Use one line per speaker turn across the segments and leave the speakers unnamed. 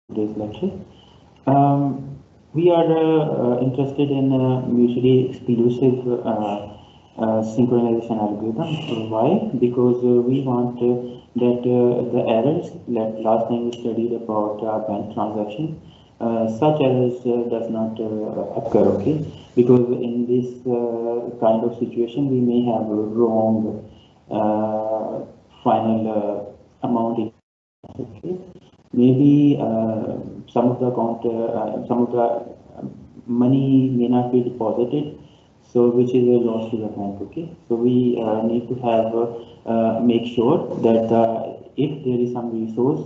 today's lecture. We are interested in mutually exclusive synchronization algorithm. Why? Because we want that the errors that last time we studied about bank transaction, such errors does not occur. Okay, because in this kind of situation we may have a wrong final amount in. Okay, maybe some of the money may not be deposited, so which is a loss to the bank. Okay, so we need to have make sure that if there is some resource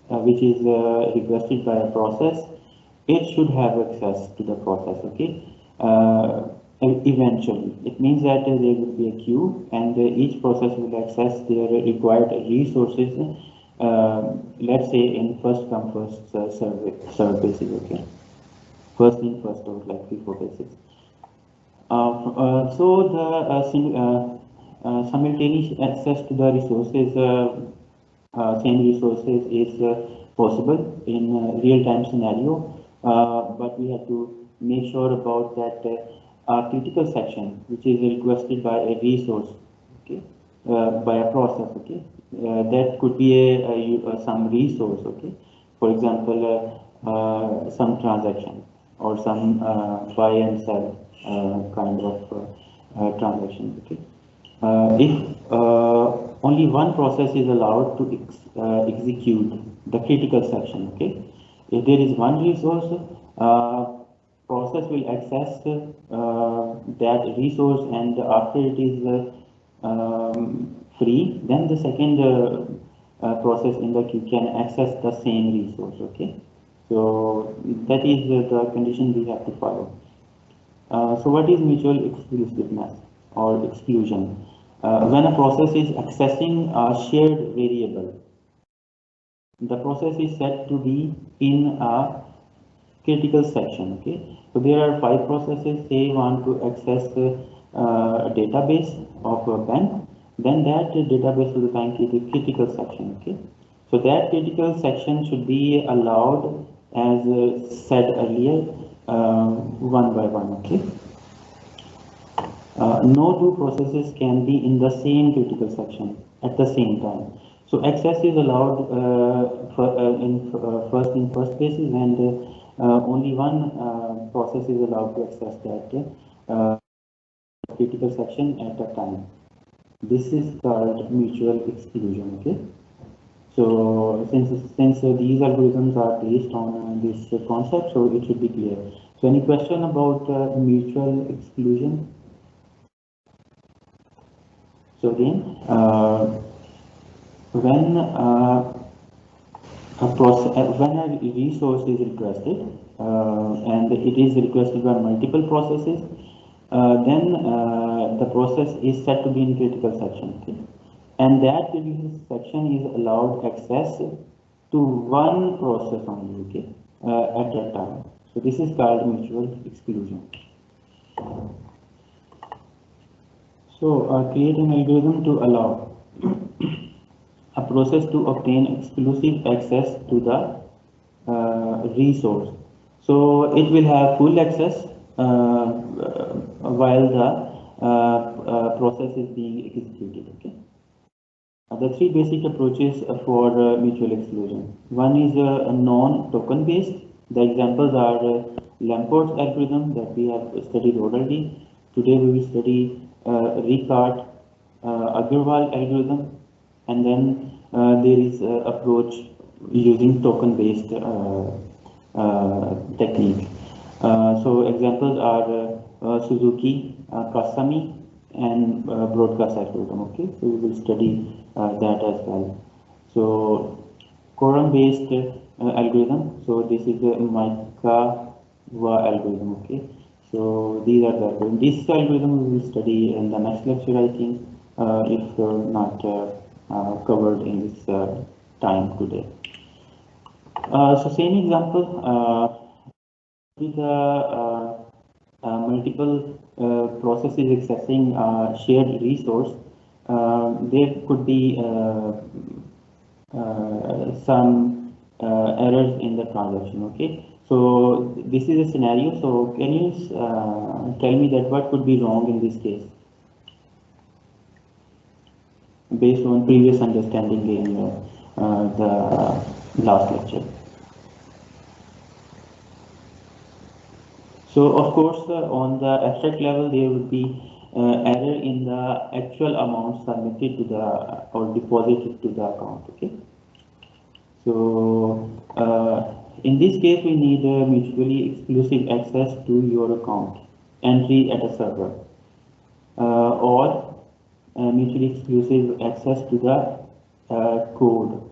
which is requested by a process, it should have access to the process. Okay, eventually it means that there will be a queue, and each process will access their required resources, let's say in first come first serve basis. Okay, first in first out, like FIFO basis. So the simultaneous access to the resources, same resources, is possible in real-time scenario, but we have to make sure about that a critical section which is requested by a resource, okay, by a process, okay, that could be some resource, okay, for example, some transaction or some buy and sell kind of transaction, okay. If only one process is allowed to execute the critical section, okay. If there is one resource, process will access that resource, and after it is free, then the second process in the queue can access the same resource, okay. So that is the condition we have to follow. So what is mutual exclusiveness or exclusion? When a process is accessing a shared variable, the process is said to be in a critical section. Okay, so there are 5 processes. They want to access a database of a bank. Then that database of the bank is a critical section. Okay, so that critical section should be allowed, as said earlier, one by one. Okay. No two processes can be in the same critical section at the same time. So access is allowed first in first basis, and only one process is allowed to access that critical section at a time. This is called mutual exclusion. Okay. So since these algorithms are based on this concept, so it should be clear. So any question about mutual exclusion? So again, when when a resource is requested, and it is requested by multiple processes, then the process is said to be in critical section. Okay? And that critical section is allowed access to one process only. Okay, at that time. So this is called mutual exclusion. So create an algorithm to allow a process to obtain exclusive access to the resource. So it will have full access while the process is being executed. Okay. The 3 basic approaches for mutual exclusion. One is a non-token based. The examples are Lamport algorithm that we have studied already. Today we will study Ricard Agarwal algorithm, and then there is approach using token based technique. So examples are Suzuki, Kasami, and broadcast algorithm. Okay, so we will study that as well. So quorum based algorithm. So this is the Maikawa algorithm. Okay, so these are the algorithms. This algorithm we will study in the next lecture, I think, if not covered in this time today. So same example, with multiple processes accessing shared resource, there could be some errors in the transaction. Okay, so this is a scenario. So can you tell me that what could be wrong in this case based on previous understanding in the last lecture? So of course, on the abstract level, there would be error in the actual amount submitted to the or deposited to the account. Okay. So in this case, we need a mutually exclusive access to your account entry at a server, or mutually exclusive access to the code,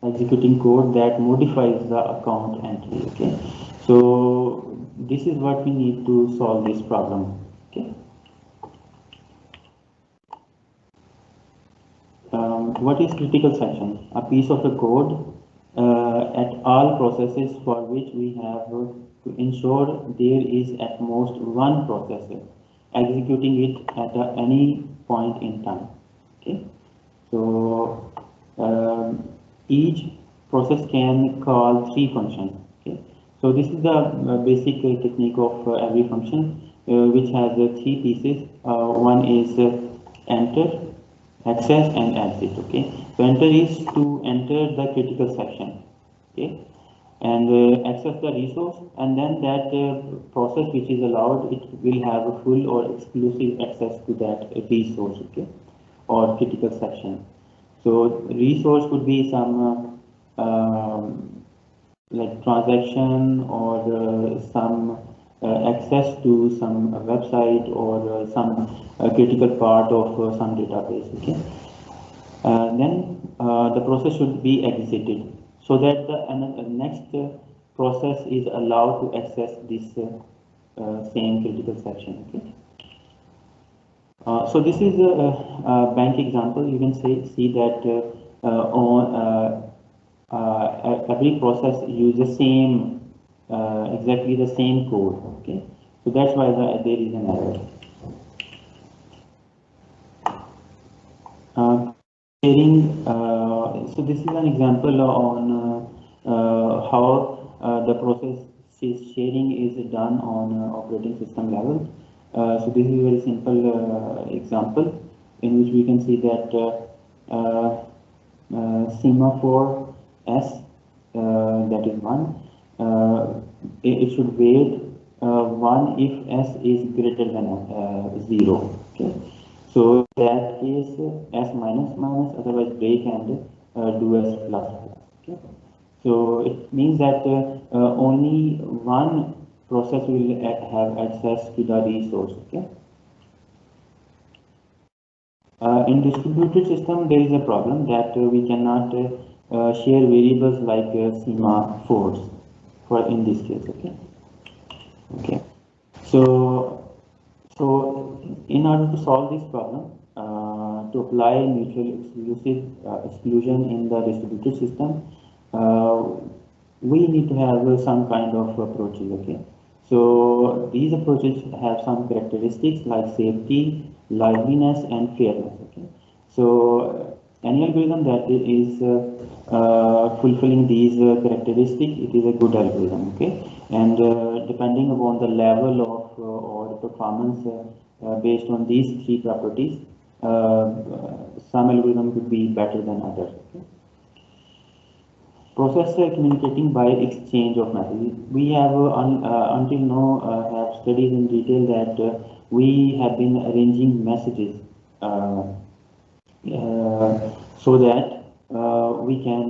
executing code that modifies the account entry. Okay. So this is what we need to solve this problem. Okay. What is critical section? A piece of the code at all processes for which we have to ensure there is at most one processor executing it at any point in time. Okay. So each process can call three functions. Okay. So this is the basic technique of every function, which has three pieces. One is enter, access, and exit. Okay. So enter is to enter the critical section. Okay. And access the resource, and then that process which is allowed, it will have a full or exclusive access to that resource. Okay, or critical section. So resource could be some like transaction, or some access to some website, or some critical part of some database. Okay, then the process should be exited, so that the next process is allowed to access this same critical section. Okay. So this is a bank example. You can see that on every process uses exactly the same code. Okay, so that's why there is an error. Sharing. So this is an example on how the process sharing is done on operating system level. So this is a very simple example in which we can see that semaphore S, that is 1, it should wait 1 if S is greater than 0. Okay. So that is S minus minus, otherwise break and do S plus. Okay. So it means that only one process will have access to the resource. Okay. In distributed system, there is a problem that we cannot share variables like semaphores for in this case. Okay. Okay. So in order to solve this problem, to apply mutual exclusion in the distributed system, we need to have some kind of approaches. Okay. So these approaches have some characteristics like safety, liveliness, and fairness. Okay. So any algorithm that is fulfilling these characteristics, it is a good algorithm. Okay. And depending upon the level of or performance based on these three properties, some algorithm could be better than others. Okay. Process communicating by exchange of messages. We have until now have studied in detail that we have been arranging messages so that we can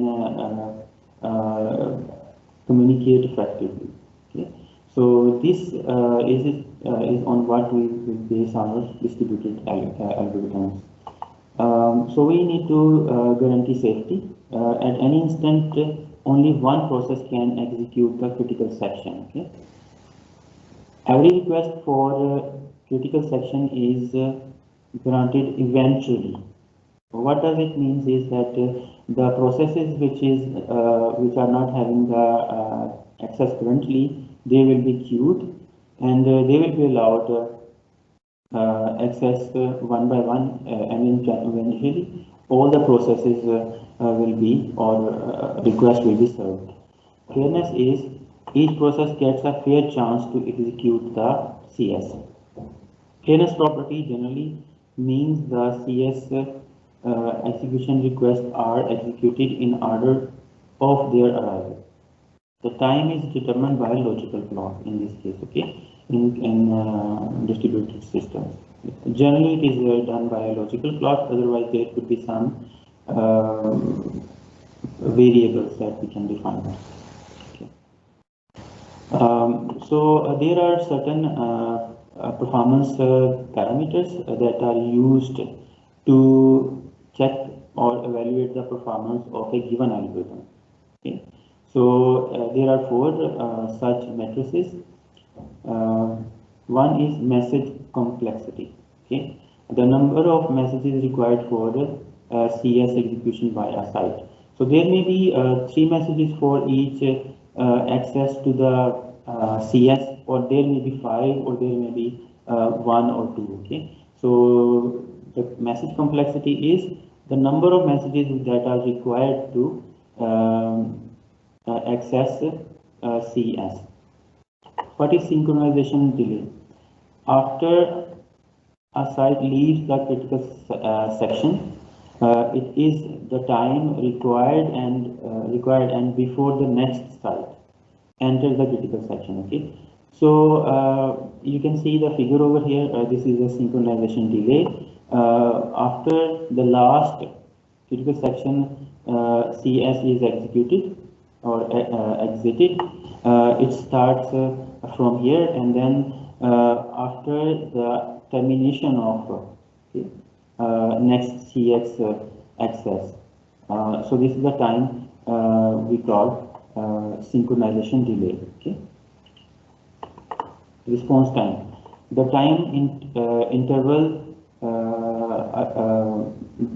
communicate effectively. Okay. So this is on what we will base our distributed algorithms. So we need to guarantee safety. At any instant, only one process can execute the critical section. Okay. Every request for critical section is granted eventually. What does it mean is that the processes which are not having the access currently, they will be queued, and they will be allowed access one by one, and eventually all the processes will be, or request will be served. Fairness is each process gets a fair chance to execute the CS. Fairness property generally means the CS execution requests are executed in order of their arrival. The time is determined by logical clock in this case, okay, in distributed systems. Generally, it is done by a logical clock, otherwise there could be some variables that we can define. Okay. There are certain performance parameters that are used to check or evaluate the performance of a given algorithm. Okay. So there are four such matrices. One is message complexity. Okay, the number of messages required for CS execution by a site. So there may be 3 messages for each access to the CS, or there may be 5, or there may be 1 or 2. Okay, so the message complexity is the number of messages that are required to access CS. What is synchronization delay? After a site leaves the critical section, it is the time required and before the next site enters the critical section. Okay, so you can see the figure over here. This is a synchronization delay. After the last critical section CS is executed or exited, it starts from here, and then after the termination of next CX access. So this is the time we call synchronization delay. Okay. Response time. The time interval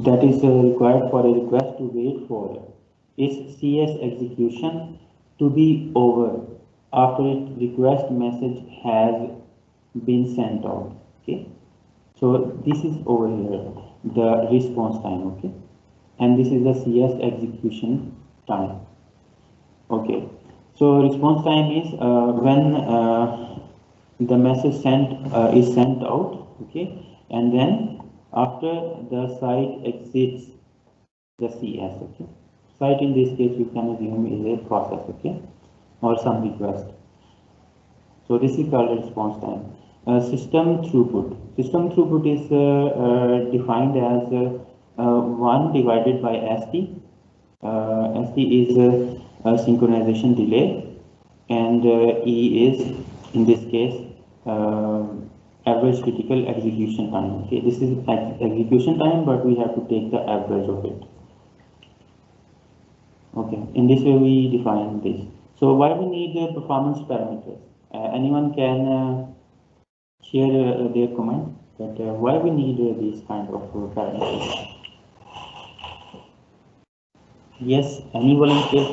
that is required for a request to wait for is CS execution to be over after its request message has been sent out. Okay, so this is over here the response time. Okay, and this is the CS execution time. Okay, so response time is when the message is sent out. Okay, and then after the site exits the CS. Okay, site in this case you can assume is a process. Okay, or some request. So this is called response time. System throughput. System throughput is defined as 1 divided by ST. ST is synchronization delay, and E is, in this case, average critical execution time. Okay, this is execution time, but we have to take the average of it. Okay, in this way we define this. So why we need performance parameters? Anyone can share their comment that why we need these kind of parameters. Yes, any volunteer?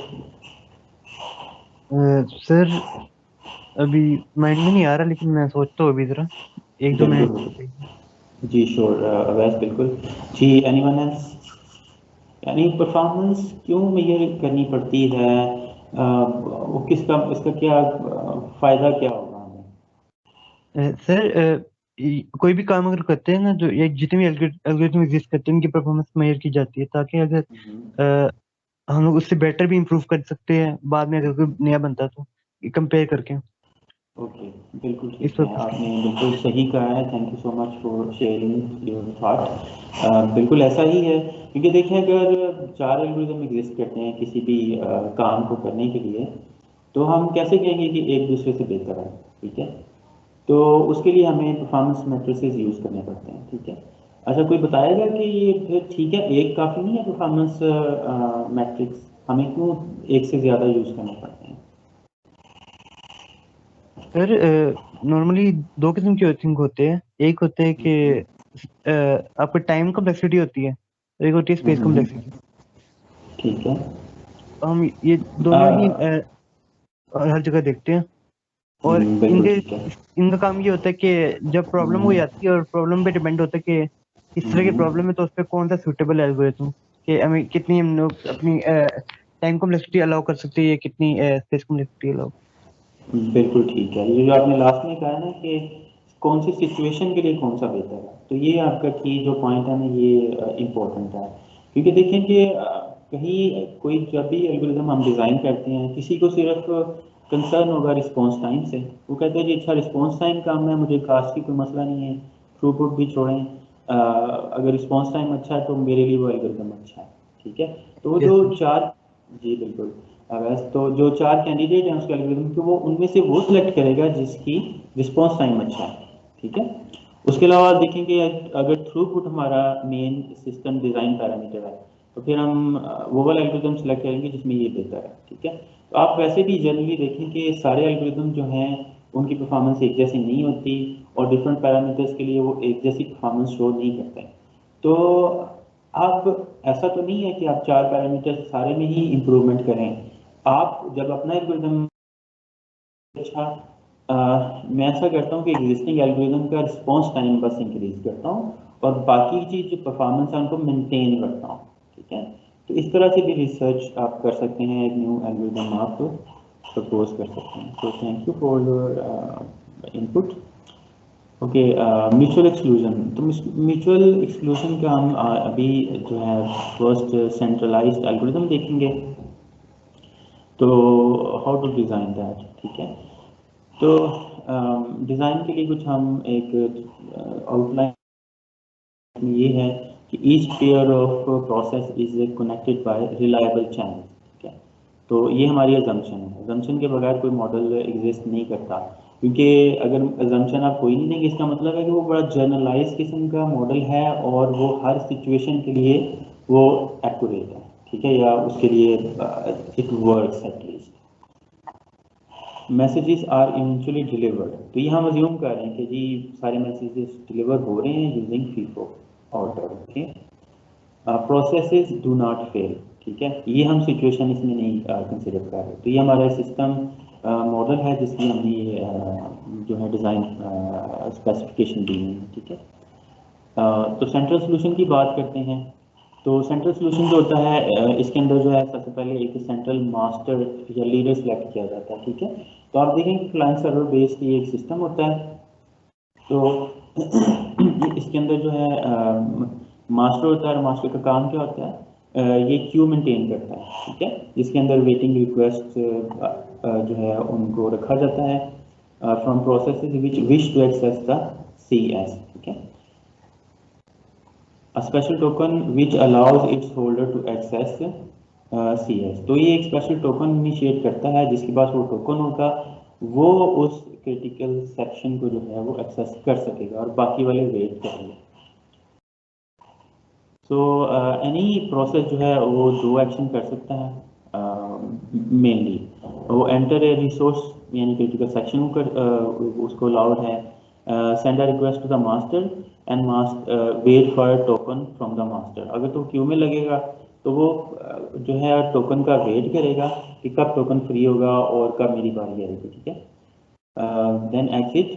Sir अभी mind में नहीं आ रहा, लेकिन मैं सोचता हूँ अभी जरा 1-2 मिनट।
जी श्योर अवैस, बिल्कुल जी। Anyone else? यानी परफॉर्मेंस क्यों मेजर करनी पड़ती है, वो किसका, इसका क्या फायदा क्या होगा हमें?
सर कोई भी काम अगर करते हैं ना, जो ये जितने भी एल्गोरिथम एग्जिस्ट करते हैं उनकी परफॉर्मेंस मेजर की जाती है, ताकि अगर हम लोग उससे बेटर भी इम्प्रूव कर सकते हैं बाद में अगर कोई नया बनता तो कंपेयर करके।
ओके, बिल्कुल ठीक है, आपने बिल्कुल सही कहा है। Thank you so much for sharing your thought. बिल्कुल ऐसा ही है, क्योंकि देखें अगर 4 एल्गोरिथम एग्जिस्ट करते हैं किसी भी काम को करने के लिए, तो हम कैसे कहेंगे कि एक दूसरे से बेहतर है? ठीक है, तो उसके लिए हमें परफॉर्मेंस मैट्रिसेस यूज़ करने पड़ते हैं। ठीक है, अच्छा कोई बताएगा कि ये फिर ठीक है, एक काफ़ी नहीं है परफॉर्मेंस मैट्रिक्स, हमें क्यों एक से ज़्यादा यूज़ करने पड़ते हैं?
सर नॉर्मली 2 किस्म के थिंक होते हैं। एक होते है कि आपका टाइम कॉम्प्लेक्सिटी होती है, एक होती है स्पेस कॉम्प्लेक्सिटी।
ठीक है,
हम ये दोनों ही हर जगह देखते हैं, और इनका काम ये होता है कि जब प्रॉब्लम हो जाती है, और प्रॉब्लम पे डिपेंड होता है कि इस तरह की प्रॉब्लम है तो उस पर कौन सा सूटेबल एल्गोरिथम कि हमें कितनी हम लोग अपनी टाइम कॉम्प्लेक्सिटी अलाउ कर सकते हैं, कितनी स्पेस कॉम्प्लेक्सिटी अलाउ।
बिल्कुल ठीक है। ये जो आपने लास्ट में कहा ना कि कौन सी सिचुएशन के लिए कौन सा बेहतर है, तो ये आपका की जो पॉइंट है ना, ये इम्पोर्टेंट है। क्योंकि देखें कि कहीं कोई जब भी एल्गोरिदम हम डिज़ाइन करते हैं, किसी को सिर्फ कंसर्न होगा रिस्पॉन्स टाइम से। वो कहते हैं जी अच्छा रिस्पॉन्स टाइम कम है, मुझे कास्ट की कोई मसला नहीं है, थ्रूपुट भी छोड़ें, अगर रिस्पॉन्स टाइम अच्छा है तो मेरे लिए वो एल्गोरिदम अच्छा है। ठीक है, तो वो जो चार, जी बिल्कुल, तो जो चार कैंडिडेट हैं उसके एल्गोरिदम के, वो उनमें से वो सिलेक्ट करेगा जिसकी रिस्पॉन्स टाइम अच्छा है। ठीक है, उसके अलावा देखेंगे अगर थ्रूपुट हमारा मेन सिस्टम डिज़ाइन पैरामीटर है, तो फिर हम वो वाला एल्गोरिदम सेलेक्ट करेंगे जिसमें ये बेहतर है। ठीक है, तो आप वैसे भी जनरली देखें कि सारे एल्गोरिदम जो हैं उनकी परफॉर्मेंस एक जैसी नहीं होती, और डिफरेंट पैरामीटर्स के लिए वो एक जैसी परफॉर्मेंस शो नहीं करते। तो आप ऐसा तो नहीं है कि आप चार पैरामीटर सारे में ही इम्प्रूवमेंट करें। आप जब अपना एल्गोरिदम अच्छा, मैं ऐसा करता हूँ कि एग्जिस्टिंग एल्गोरिदम का रिस्पॉन्स टाइम बस इंक्रीज करता हूँ, और बाकी चीज़ जो परफॉर्मेंस है उनको मेंटेन रखता हूँ। ठीक है, तो इस तरह से भी रिसर्च आप कर सकते हैं, एक न्यू एल्गोरिदम आप प्रपोज कर सकते हैं। तो thank you for your input. Okay, mutual exclusion. तो म्यूचुअल एक्सक्लूजन का हम अभी जो है फर्स्ट सेंट्रलाइज्ड एल्गोरिदम देखेंगे। तो हाउ टू डिज़ाइन दैट। ठीक है, तो डिज़ाइन के लिए कुछ हम एक आउटलाइन ये है कि each pair of process is connected by reliable channel. ठीक है, तो ये हमारी अजम्पशन है। अजम्पशन के बगैर कोई मॉडल एग्जिस्ट नहीं करता, क्योंकि अगर अजम्पशन आप कोई नहीं देंगे, इसका मतलब है कि वो बड़ा जनरलाइज किस्म का मॉडल है और वो हर सिचुएशन के लिए वो एक्यूरेट है। ठीक है, या उसके लिए it works at least. Messages are eventually delivered, तो ये हम अज्यूम कर रहे हैं कि जी सारे मैसेजेस डिलीवर हो रहे हैं using FIFO order. Okay, processes do not fail. ठीक है, ये हम सिचुएशन इसमें नहीं कंसिडर कर रहे। तो ये हमारा सिस्टम मॉडल है जिसकी हमने जो है डिज़ाइन स्पेसिफिकेशन दी है। ठीक है, तो सेंट्रल सोल्यूशन की बात करते हैं। तो सेंट्रल सोल्यूशन जो होता है इसके अंदर जो है सबसे पहले एक सेंट्रल मास्टर या लीडर सेलेक्ट किया जाता है। ठीक है, तो आप देखें कि क्लाइंट सर्वर बेस्ड ये एक सिस्टम होता है। तो इसके अंदर जो है मास्टर होता है, और मास्टर का काम क्या होता है, ये क्यू मेंटेन करता है। ठीक है, जिसके अंदर वेटिंग रिक्वेस्ट जो है उनको रखा जाता है from processes which wish to access the CS। ठीक है, a special token which allows its holder to access CS। तो ये एक स्पेशल टोकन इनिशिएट करता है, जिसके पास वो टोकन होगा वो उस क्रिटिकल सेक्शन को जो है वो एक्सेस कर सकेगा, और बाकी वाले वेट करेंगे। सो एनी प्रोसेस जो है वो दो एक्शन कर सकता है मेनली। वो एंटर ए रिसोर्स यानी क्रिटिकल सेक्शन उसको अलाउड है, send a request to the master and wait for token from the master. अगर तो क्यू में लगेगा तो वो जो है टोकन का वेट करेगा कि कब टोकन फ्री होगा और कब मेरी बारी आएगी। ठीक है, then exit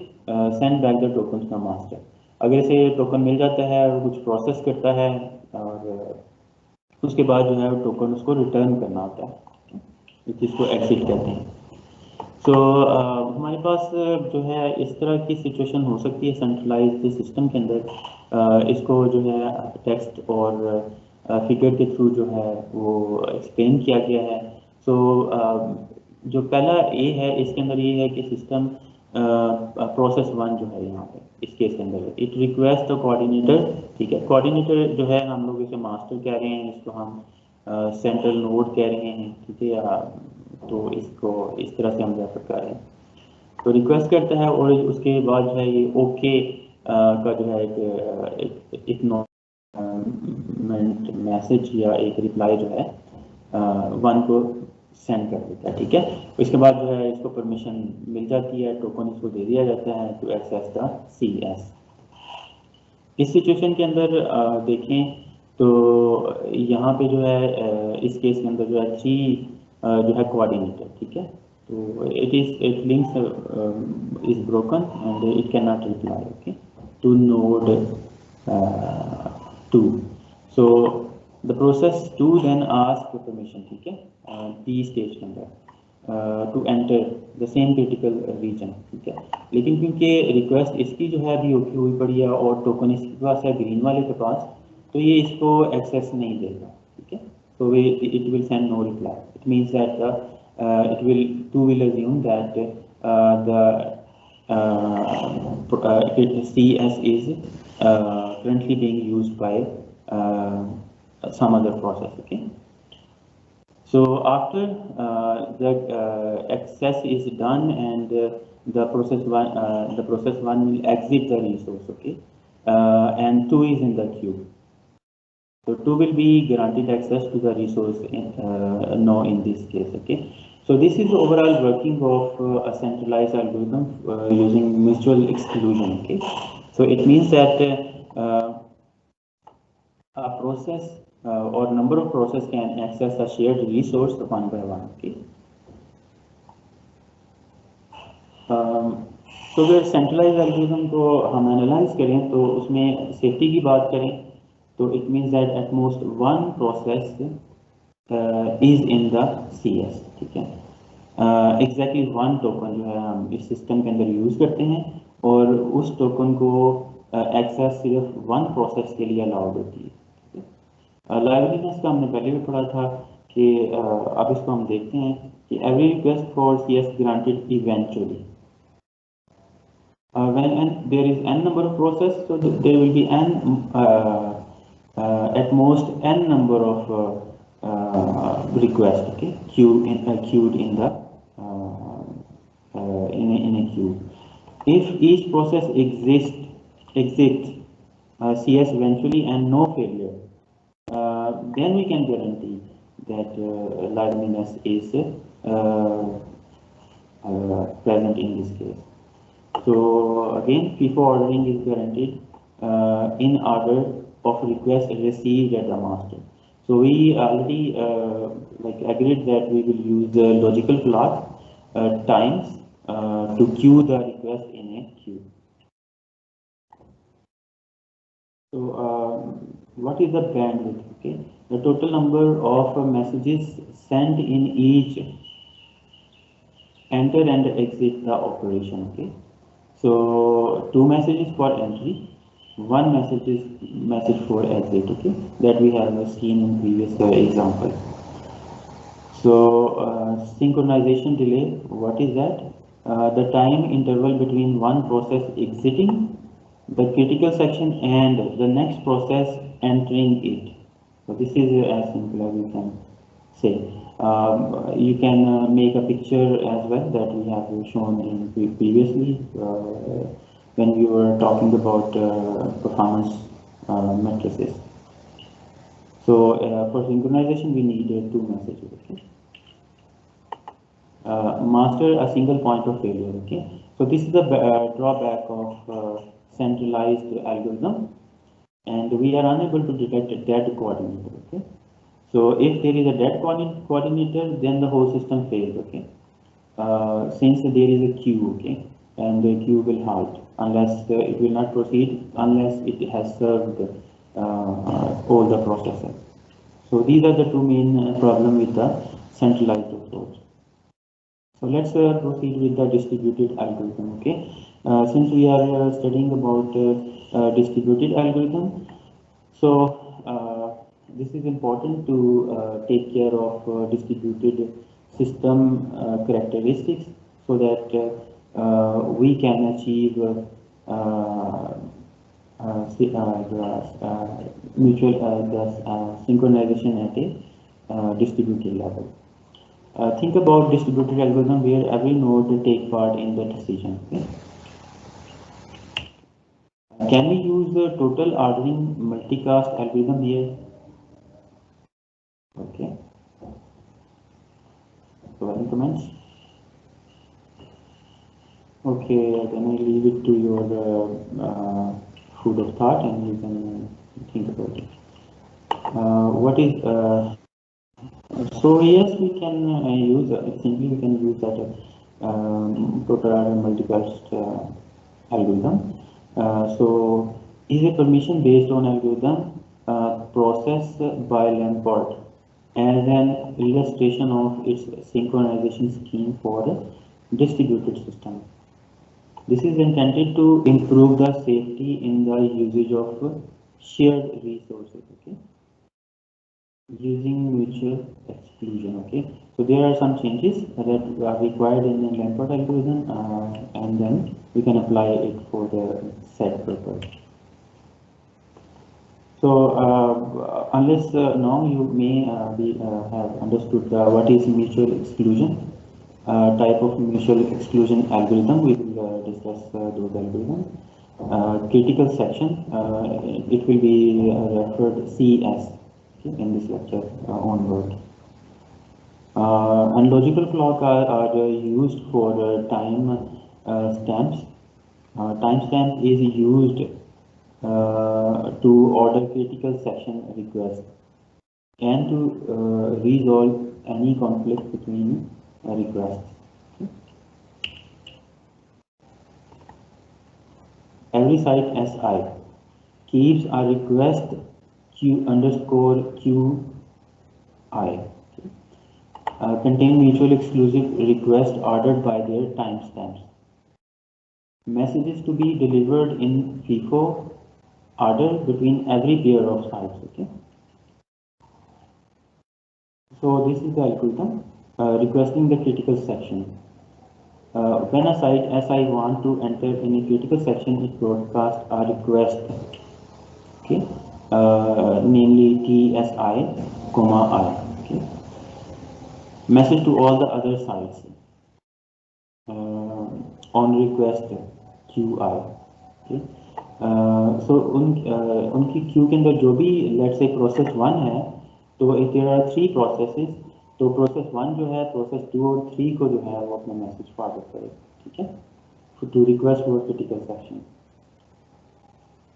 send back the token to the master. अगर इसे टोकन मिल जाता है और कुछ प्रोसेस करता है, और उसके बाद जो है टोकन उसको रिटर्न करना होता है, जिसको एग्जिट कहते हैं। तो हमारे पास जो है इस तरह की सिचुएशन हो सकती है सेंट्रलाइज्ड सिस्टम के अंदर। इसको जो है टेक्स्ट और फिगर के थ्रू जो है वो एक्सप्लेन किया गया है। सो जो पहला ए है इसके अंदर ये है कि सिस्टम प्रोसेस 1 जो है यहाँ पे इस केस के अंदर इट रिक्वेस्ट द कोऑर्डिनेटर। ठीक है, कोऑर्डिनेटर जो है हम लोग इसे मास्टर कह रहे हैं, इसको हम सेंट्रल नोड कह रहे हैं। ठीक है, तो इसको इस तरह से हम रेफर कर रहे हैं। तो रिक्वेस्ट करता है और उसके बाद जो है ये ओके का जो है एक मैसेज या एक रिप्लाई जो है 1 को सेंड कर देता है। ठीक है, इसके बाद जो है इसको परमिशन मिल जाती है, टोकन इसको दे दिया जाता है टू एक्सेस द CS। इस सिचुएशन के अंदर देखें तो यहाँ पे जो है इस केस के अंदर जो है थ्री जो है कोऑर्डिनेटर। ठीक है, तो it links is broken and it can not reply okay to node 2। So The process 2 then asks for permission, ठीक है, P stage के अंदर to enter the same critical region, ठीक है। लेकिन क्योंकि रिक्वेस्ट इसकी जो है अभी ओके हुई पड़ी है और टोकन इसके पास है ग्रीन वाले के पास, तो ये इसको एक्सेस नहीं देगा, ठीक है। So it will send no reply. It means that it will assume that CS is currently being used by some other process, okay. So after the access is done and the process one will exit the resource, okay, and 2 is in the queue. So 2 will be granted access to the resource no in this case, okay. So this is the overall working of a centralized algorithm using mutual exclusion, okay. So it means that a process or number of process can access a shared resource one by one, okay. तो अगर centralise algorithm को हम analyse करें तो उसमें safety की बात करें तो it means that at most one process is in the CS, ठीक है। एग्जैक्टली वन टोकन जो है हम इस सिस्टम के अंदर यूज़ करते हैं और उस टोकन को एक्सेस सिर्फ वन प्रोसेस के लिए अलाउड होती है, ठीक है। लाइवलीनेस का हमने पहले भी पढ़ा था कि अब इसको हम देखते हैं कि every request for CS granted eventually when there is n number of process, so there will be n at most n number of requests, okay, queued in the in a queue. If each process exits CS eventually and no failure, then we can guarantee that liveliness is present in this case. So again, FIFO ordering is guaranteed in order of request received at the master. So we already agreed that we will use the logical plot times to queue the request in a queue. So what is the bandwidth? Okay, the total number of messages sent in each enter and exit the operation, okay. So 2 messages for entry, 1 message for exit, okay, that we have seen in previous example. So synchronization delay, what is that? The time interval between one process exiting the critical section and the next process entering it. So this is as simple as you can say. You can make a picture as well that we have shown in previously when we were talking about performance matrices. So for synchronization we need 2 messages, okay. Master a single point of failure, okay. So this is the drawback of centralized algorithm, and we are unable to detect a dead coordinator, okay. So if there is a dead coordinator, then the whole system fails, okay. Since there is a queue, okay, and the queue will halt unless it will not proceed unless it has served all the processes. So these are the 2 main problems with the centralized approach. So let's proceed with the distributed algorithm, okay. Since we are studying about distributed algorithm, so this is important to take care of distributed system characteristics so that we can achieve synchronization at a distributed level. Think about distributed algorithm where every node take part in the decision, okay? Can we use the total ordering multicast algorithm here? Okay. So any comments? Okay, then I leave it to your food of thought and you can think about it. What is so yes, we can use simply we can use that total ordering multicast algorithm. So is a permission based on algorithm process by Lamport as an illustration of its synchronization scheme for a distributed system. This is intended to improve the safety in the usage of shared resources, okay, using mutual exclusion, okay. So there are some changes that are required in the Lamport algorithm, and then we can apply it for the set purpose. So unless now you may have understood what is mutual exclusion, type of mutual exclusion algorithm. We will discuss those algorithms. Critical section, it will be referred CS, okay, in this lecture onward. And logical clock are used for time stamps. Timestamp is used to order critical section requests and to resolve any conflict between requests. Okay. Every site SI keeps a request Q_QI. Okay. Contain mutual exclusive request ordered by their timestamps. Messages to be delivered in FIFO order between every pair of sites. Okay. So this is the algorithm requesting the critical section. When a site SI want to enter in a critical section, it broadcasts a request, okay, namely TSI, I. Okay. Message to all the other sites on request QI. Okay. So उनकी Q के अंदर जो भी let's say process 1 है, तो there are 3 processes, तो process 1 जो है प्रोसेस 2 और 3 को जो है वो अपना मैसेज फॉरवर्ड करे, ठीक है, to request for critical section.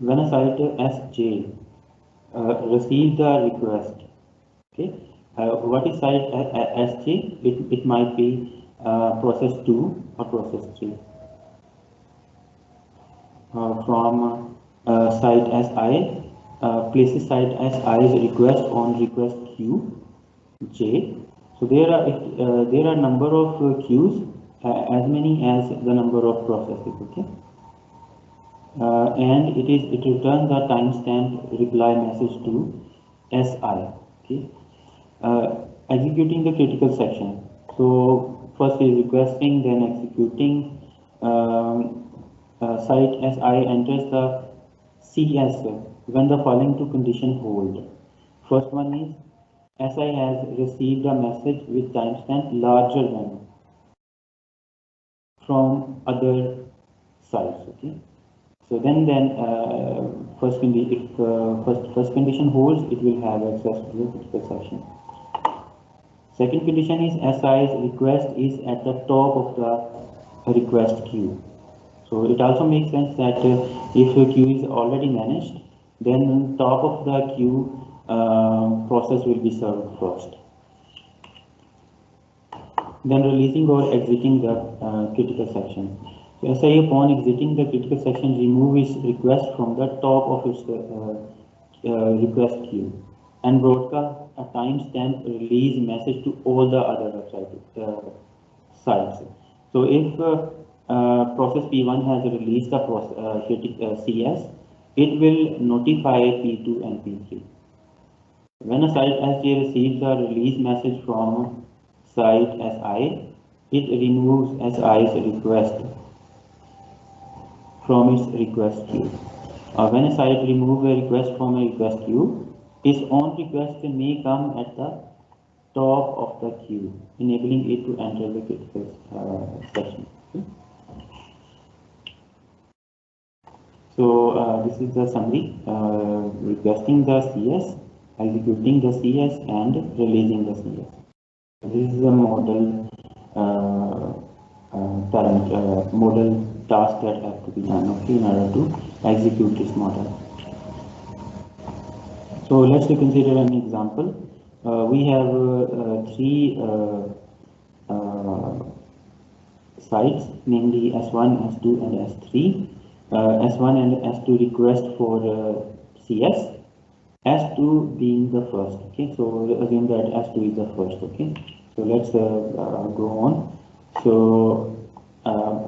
When a site SJ receives the request, okay, what is site SJ? It might be process 2 or process 3. From site SI places site SI's request on request queue J. So there are number of queues as many as the number of processes, okay, and it returns the timestamp reply message to SI, okay, executing the critical section. So first is requesting, then executing. Site SI enters the CS when the following two conditions hold. First one is SI has received a message with timestamp larger than from other sites. Okay. So then first condition holds, it will have access to the critical section. Second condition is SI's request is at the top of the request queue. So it also makes sense that if a queue is already managed, then on top of the queue process will be served first. Then releasing or exiting the critical section. So SI upon exiting the critical section remove its request from the top of its request queue and broadcast a timestamp release message to all the other website sites. So if process P1 has released the CS, it will notify P2 and P3. When a site SJ receives a release message from site SI, it removes SI's request from its request queue. When a site removes a request from a request queue, its own request may come at the top of the queue, enabling it to enter the critical section. Okay. So this is the summary: requesting the CS, executing the CS, and releasing the CS. This is a model model task that have to be done, okay, in order to execute this model. So let's consider an example. We have 3 sites, namely S1, S2, and S3. S1 and S2 request for CS, S2 being the first. Okay, so assume that S2 is the first. Okay, so let's go on. So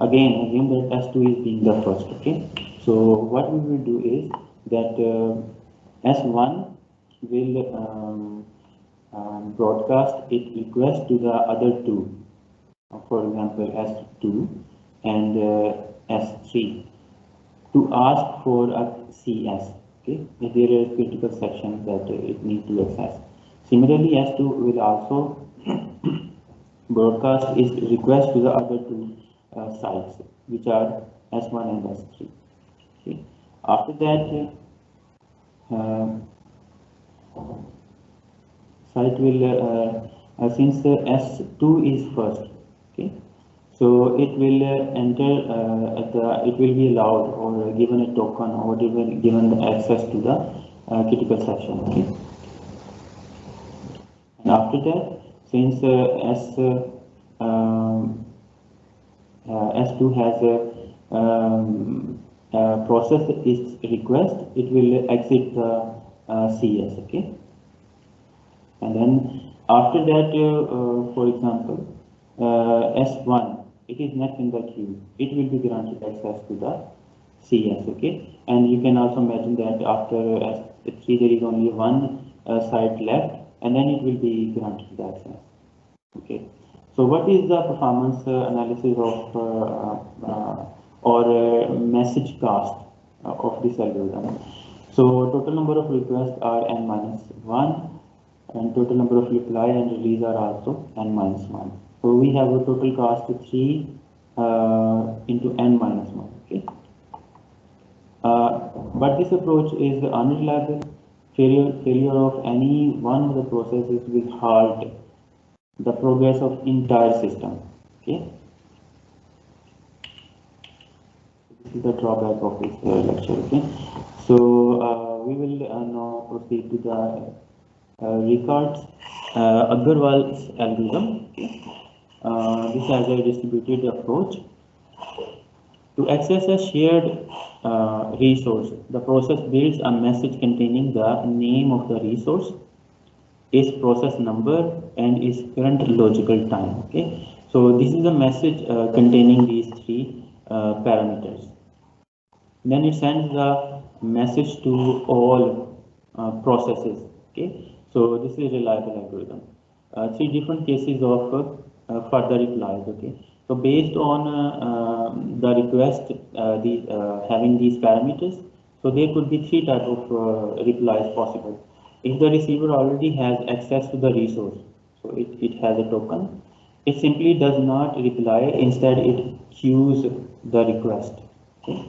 again, assume that S2 is being the first. Okay, so what we will do is that S1 will broadcast its request to the other two, for example S2 and S3, to ask for a CS. Okay, if there is critical section that it needs to access. Similarly, S2 will also broadcast its request to the other two sites, which are S1 and S3. Okay. After that, site will since S2 is first. Okay, so it will enter it will be allowed or given a token or given the access to the critical section. Okay, and after that, since S2 has process its request, it will exit the CS. Okay, and then after that, for example, S1, it is next in the queue, it will be granted access to the CS. Okay, and you can also imagine that after S3 there is only one site left, and then it will be granted the access. Okay, so what is the performance analysis of or message cost of this algorithm? So total number of requests are n minus 1, and total number of reply and release are also n minus 1. So we have a total cost 3 into n minus 1. Okay, but this approach is unreliable. Failure of any one of the processes will halt the progress of entire system. Okay, this is the drawback of this lecture. Okay, so we will now proceed to the Ricard's Agarwal's algorithm. Okay. This has a distributed approach. To access a shared resource, the process builds a message containing the name of the resource, its process number, and its current logical time. Okay, so this is a message containing these three parameters. Then it sends the message to all processes. Okay, so this is a reliable algorithm. Three different cases of further replies. Okay, so based on the request, having these parameters, so there could be three types of replies possible. If the receiver already has access to the resource, so it has a token, it simply does not reply, instead it queues the request. Okay,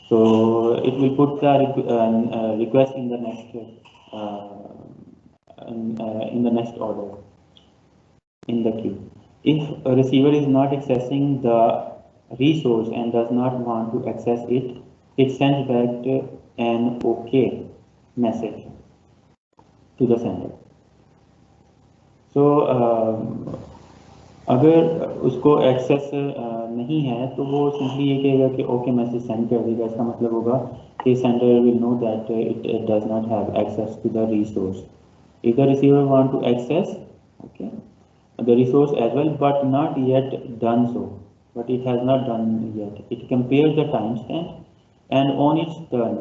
so it will put the request in the next order in the queue. If a receiver is not accessing the resource and does not want to access it, it sends back an OK message to the sender. So अगर उसको access नहीं है तो वो simply ये कहेगा कि okay message send कर देगा. इसका मतलब होगा कि sender will know that it does not have access to the resource. If the receiver want to access, okay, the resource as well, but not yet done so, but it has not done yet, it compares the timestamp, and on its turn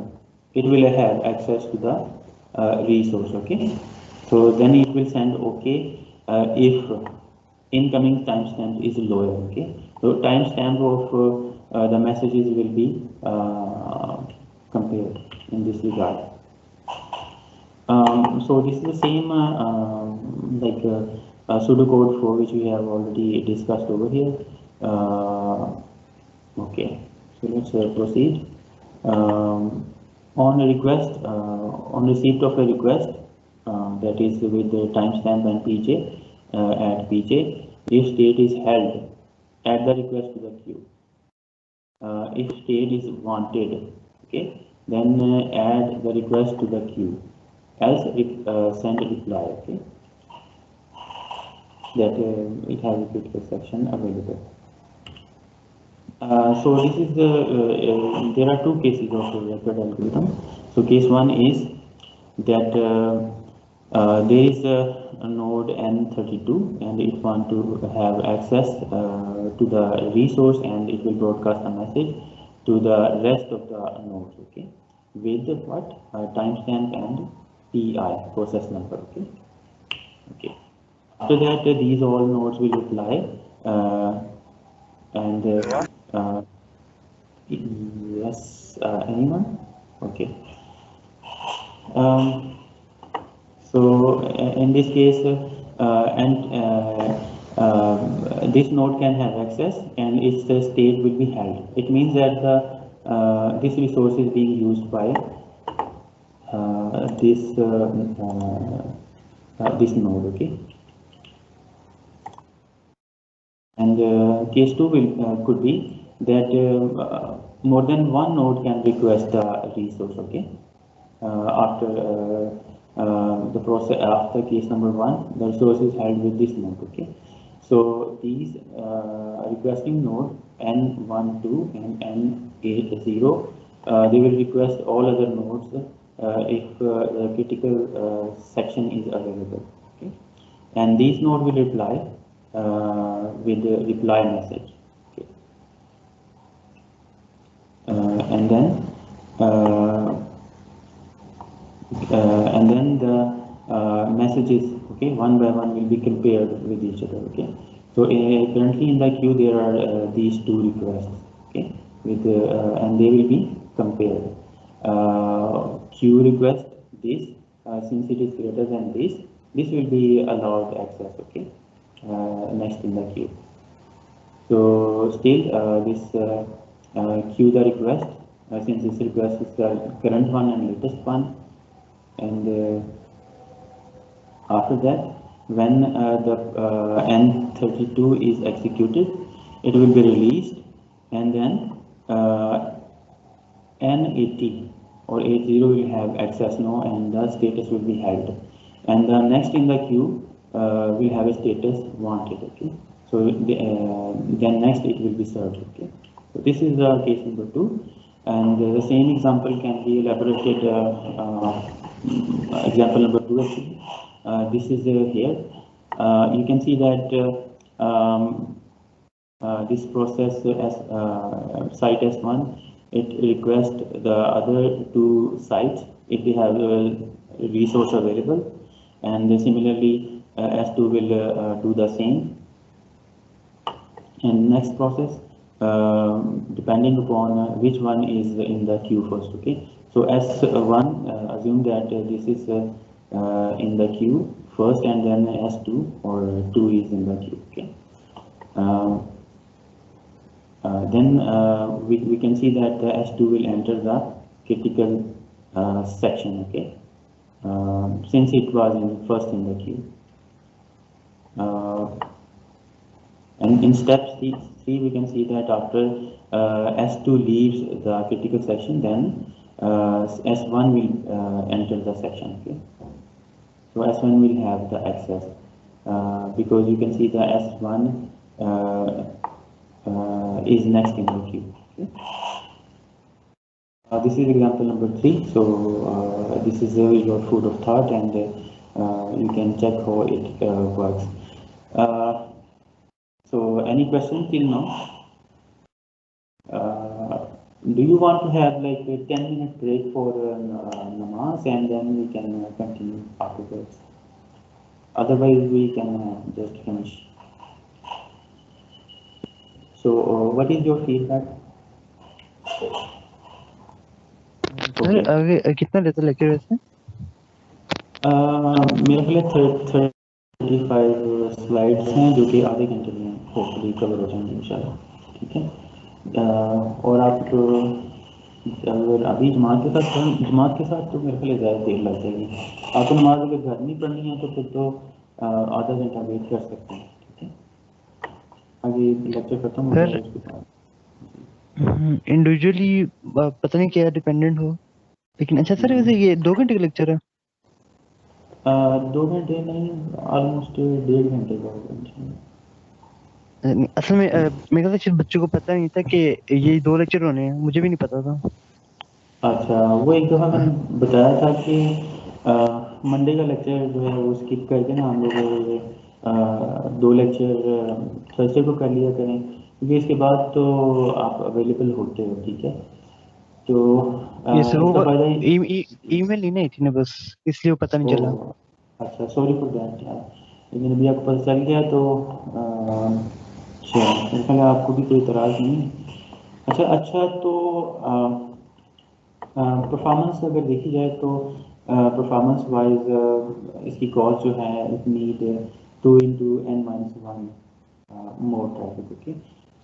it will have access to the resource. Okay, so then it will send okay if incoming timestamp is lower. Okay, so timestamp of the messages will be compared in this regard. So this is the same pseudocode for which we have already discussed over here. Okay, so let's proceed. On a request, on receipt of a request, that is with the timestamp and pj at pj, if state is held, add the request to the queue. If state is wanted, okay, then add the request to the queue. Else send a reply. Okay, that it has a critical section available. So this is the there are two cases of record algorithm. So case one is that there is a node N32 and it want to have access to the resource, and it will broadcast a message to the rest of the nodes, okay, with what timestamp and PI, process number, okay. After that, these all nodes will reply, and yes, anyone? Okay. So in this case, this node can have access and its state will be held. It means that this resource is being used by this node, okay. And case 2 could be that more than one node can request the resource, okay. After the process, after case number 1, the resource is held with this node, okay. So these requesting node N12 and N80, they will request all other nodes if the critical section is available, okay. And these node will reply with the reply message, okay. And then the messages, okay, one by one will be compared with each other, okay. So currently in the queue there are these two requests, okay, with and they will be compared. Queue request this, since it is greater than this will be allowed access, okay, next in the queue. So still this queue the request, since this request is the current one and latest one, and after that, when the N32 is executed, it will be released, and then N80 or 80 will have access now, and the status will be held, and the next in the queue will have a status wanted, okay. So then next it will be served, okay. So this is case number 2, and the same example can be elaborated. Example number 2 actually. This is here. You can see that this process as site S1, it requests the other two sites if they have a resource available, and similarly S2 will do the same. And next process, depending upon which one is in the queue first, okay. So S1, assume that this is in the queue first, and then S2 or 2 is in the queue, okay. Then we can see that the S2 will enter the critical section, okay, since it was first in the queue. And in step 3, we can see that after S2 leaves the critical section, then S1 will enter the section, okay. So S1 will have the access because you can see the S1 is next in the queue, okay. This is example number 3. So this is your food of thought, and you can check how it works. So any questions till now? Do you want to have like a 10-minute break for namaz, and then we can continue afterwards? Otherwise we can just finish. So what is your feedback?
Sir आगे कितना लेता lecture वैसे?
मेरे ख्याल 35 slides हैं जो कि आधे घंटे में होपफुली कवर हो जाएंगे इंशाल्लाह, ठीक है। और आप अगर अभी जमात के साथ तो मेरे ख्याल ज़्यादा देर लग जाएगी। आपको नमाज अगर घर नहीं पढ़नी है तो फिर तो आधा घंटा वेट कर सकते हैं, ठीक है। आगे लेक्चर खत्म हो जाएगा उसके बाद।
इंडिविजुअली पता नहीं क्या डिपेंडेंट हो, लेकिन अच्छा सर वैसे ये 2 घंटे का लेक्चर है?
2 घंटे नहीं, ऑलमोस्ट 1.5 घंटे का होगा।
असल में मेरे ख्याल से बच्चों को पता नहीं था कि ये 2 लेक्चर होने हैं, मुझे भी नहीं पता था।
अच्छा, वो एक दफ़ा मैंने बताया था कि मंडे का लेक्चर जो है वो स्किप करके ना हम लोग 2 लेक्चर थर्सडे को कर लिया करें, क्योंकि इसके बाद तो आप अवेलेबल होते हो, ठीक है। तो
ये सर
इसका
वो
फायदा
ईमेल ही नहीं थी ना, बस इसलिए वो पता नहीं चला।
अच्छा, सॉरी फॉर दैट यार, लेकिन अभी आपको पता चल गया तो चलो, आपको भी कोई इतराज़ नहीं। अच्छा तो परफॉर्मेंस अगर देखी जाए तो परफॉर्मेंस वाइज इसकी कॉस्ट जो है it need 2 into n-1 more traffic. Okay,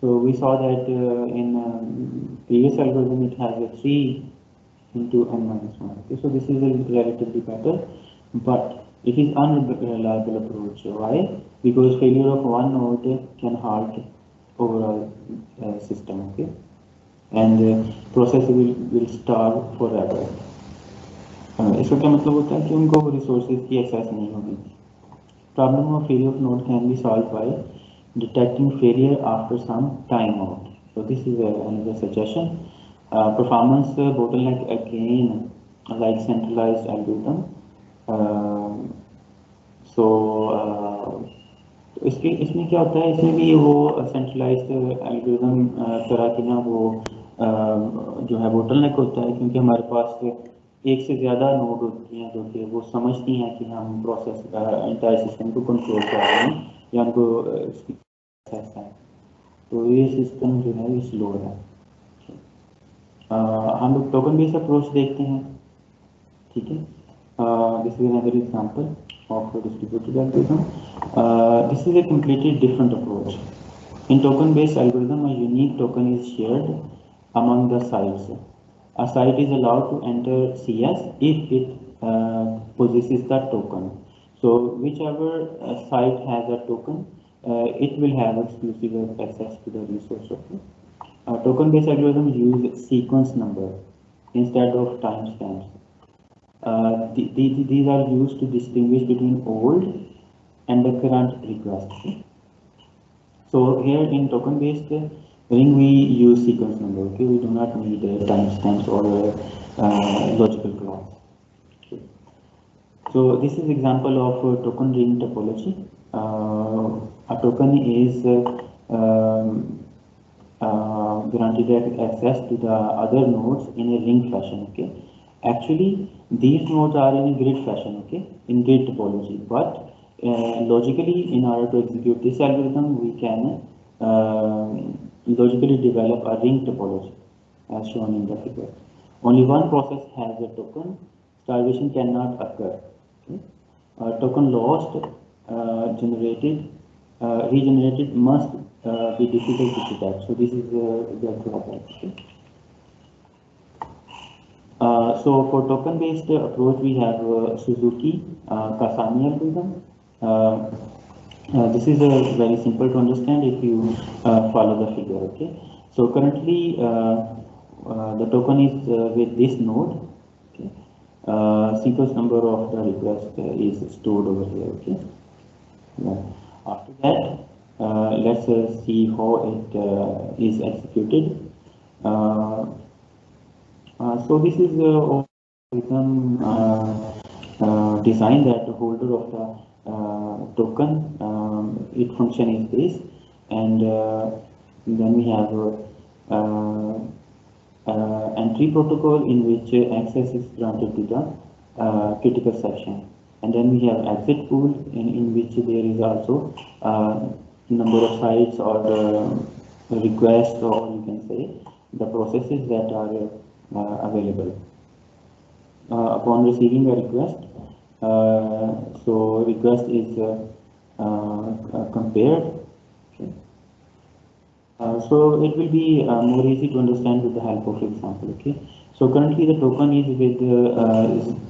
so we saw that in previous algorithm it has a 3 into n-1. Okay, so this is a relatively better, but it is unreliable approach. Why? Because failure of one node can halt overall system. Okay, and process will starve forever. इसका क्या मतलब होता है कि उनको resources की access नहीं होगी। Problem of failure of node can be solved by detecting failure after some timeout. So this is another suggestion. Performance bottleneck again, like centralized algorithm. So इसमें क्या होता है, इसमें भी वो सेंट्रलाइज्ड एल्गोरिथम तरह की ना वो जो है बोटलनेक होता है, क्योंकि हमारे पास एक से ज़्यादा नोड होती हैं जो कि वो समझती हैं कि हम प्रोसेस इंटायर सिस्टम को कंट्रोल कर रहे हैं या उनको प्रोसेस है, तो ये सिस्टम जो है ये स्लो है। हम लोग टोकन बेस्ड अप्रोच देखते हैं, ठीक है। This is another example of a distributed algorithm. This is a completely different approach. In token-based algorithm, a unique token is shared among the sites. A site is allowed to enter CS if it possesses the token. So whichever site has a token, it will have exclusive access to the resource. Okay? Token-based algorithms use sequence number instead of timestamps. These are used to distinguish between old and the current request. So here in token-based ring we use sequence number. Okay, we do not need timestamps or logical class. Okay. So this is example of token ring topology. A token is granted access to the other nodes in a ring fashion. Okay. Actually, these nodes are in a grid fashion, okay, in grid topology, but logically, in order to execute this algorithm, we can logically develop a ring topology, as shown in the figure. Only one process has a token. Starvation cannot occur. Okay? Token lost, regenerated must be difficult to detect. So this is the drawback. Okay? So for token-based approach, we have Suzuki Kasami algorithm. This is very simple to understand if you follow the figure. Okay. So currently, the token is with this node. Okay. Sequence number of the request is stored over here. Okay. Yeah. After that, let's see how it is executed. So this is algorithm design that the holder of the token, its function is this, and then we have entry protocol in which access is granted to the critical section, and then we have exit pool in which there is also number of sites or requests, or you can say the processes that are available. Upon receiving a request, so request is compared. Okay. So it will be more easy to understand with the help of example. Okay. So currently the token is with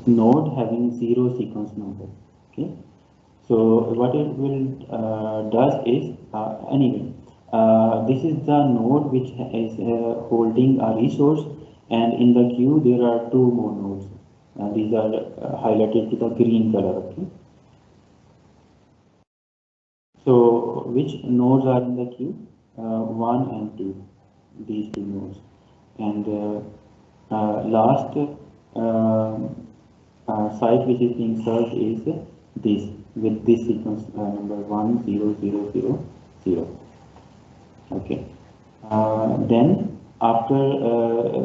node having 0 sequence number. Okay. So what it will does is anyway. This is the node which is holding a resource, and in the queue there are 2 more nodes. These are highlighted to the green color. Okay. So which nodes are in the queue? 1 and 2. These 2 nodes. And last site which is being served is this, with this sequence number 10000. Okay. Then after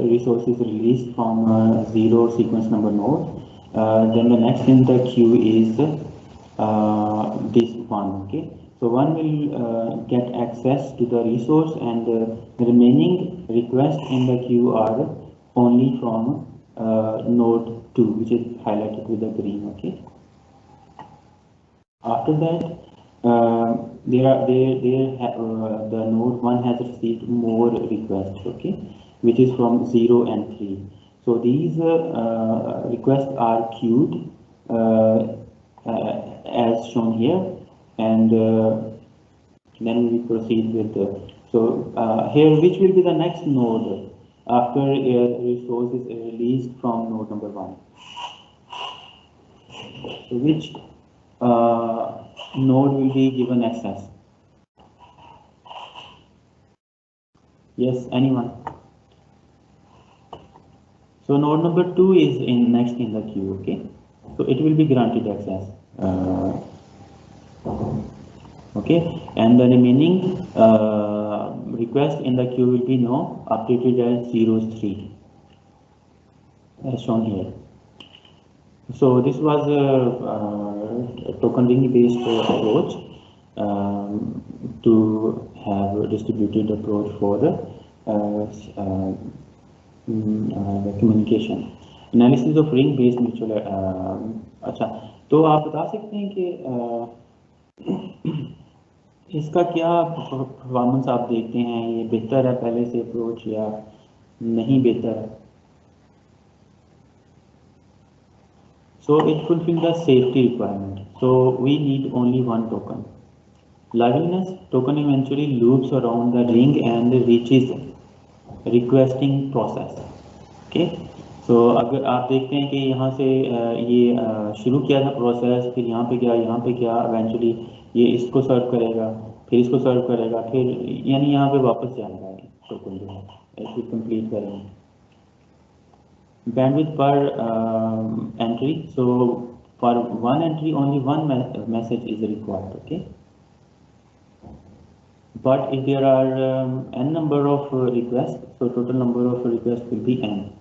resource is released from 0 sequence number node, then the next in the queue is this one. Okay. So one will get access to the resource, and the remaining requests in the queue are only from node 2, which is highlighted with the green. Okay. After that, the node 1 has received more requests, okay, which is from 0 and 3. So these requests are queued as shown here, and then we proceed with here, which will be the next node after a resource is released from node number 1. So which node will be given access? Yes, anyone? So node number 2 is next in the queue, okay? So it will be granted access. Okay, and the remaining request in the queue will be now updated as 03, as shown here. So this was a token ring based approach to have a distributed approach for the communication. Analysis of ring based mutual. अच्छा, तो आप बता सकते हैं कि इसका क्या performance आप देखते हैं, ये बेहतर है पहले से अप्रोच या नहीं बेहतर है? So it fulfills the safety requirement. So we need only one token. Liveliness token eventually loops around the ring and reaches requesting process. Okay. So अगर आप देखते हैं कि यहाँ से ये शुरू किया था प्रोसेस, फिर यहाँ पे गया, eventually ये इसको सर्व करेगा, फिर इसको सर्व करेगा, फिर यानी यहाँ पे वापस जाएगा टोकन जो है, ऐसे कंप्लीट करेंगे. Bandwidth per entry. So for one entry only one message is required, okay? But if there are n number of requests, so total number of requests will be n.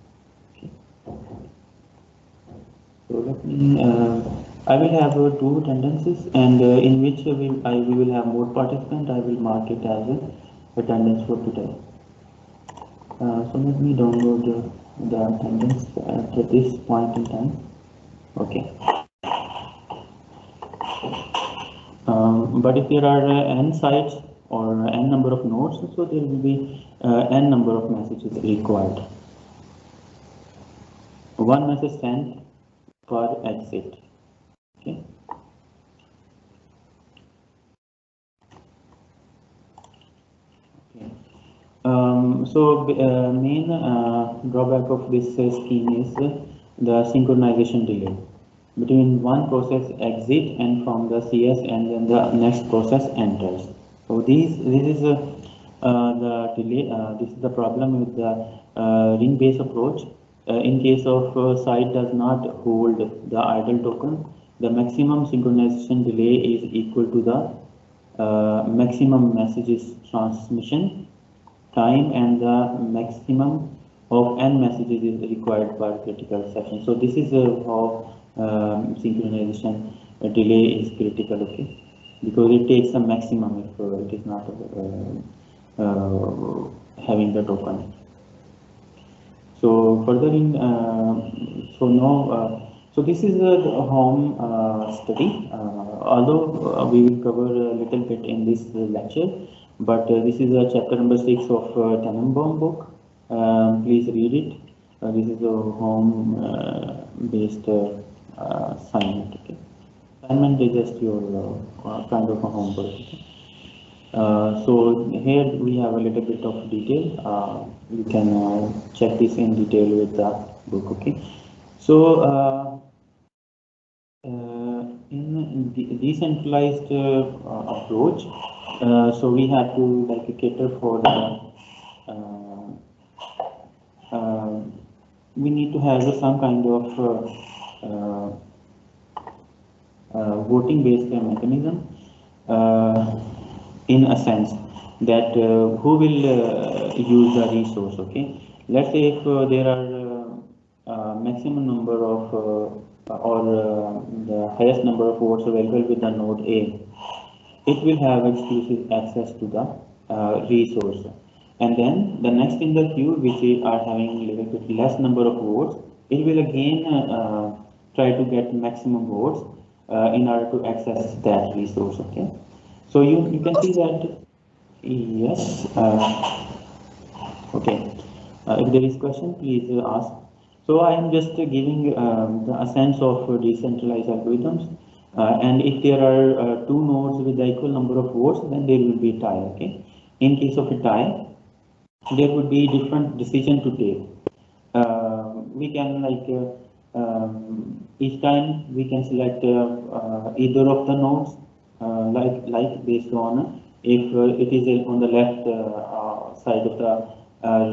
Okay. So let me I will have two tendencies, and in which we will have more participants. I will mark it as attendance for today. So let me download the attendance at this point in time. Okay. But if there are n sites or n number of nodes, so there will be n number of messages required. One message sent per exit. Okay. Main drawback of this scheme is the synchronization delay between one process exit and from the CS, and then the next process enters. So this is the delay. This is the problem with the ring-based approach. In case of site does not hold the idle token, the maximum synchronization delay is equal to the maximum messages transmission time, and the maximum of n messages is required per critical session. So this is how synchronization delay is critical, okay, because it takes a maximum if it is not having the token. So further in so this is a home study, although we will cover a little bit in this lecture, but this is chapter number 6 of Tannenbaum book. Please read it. This is a home based assignment. Okay. Assignment is just your kind of a homework. Okay. So here we have a little bit of detail. You can check this in detail with the book. Okay. So in the decentralized approach, so we have to like cater for the we need to have some kind of voting based mechanism, in a sense that who will use the resource. Okay, let's say if there are maximum number of or the highest number of votes available with the node A, it will have exclusive access to the resource. And then the next in the queue, which are having a little bit less number of votes, it will again try to get maximum votes in order to access that resource. Okay, so you can see that. Yes. Okay. If there is question, please ask. So I am just giving a sense of decentralized algorithms. And if there are two nodes with the equal number of votes, then there will be a tie. Okay. In case of a tie, there would be different decision to take. We can each time we can select either of the nodes, like based on if it is on the left side of the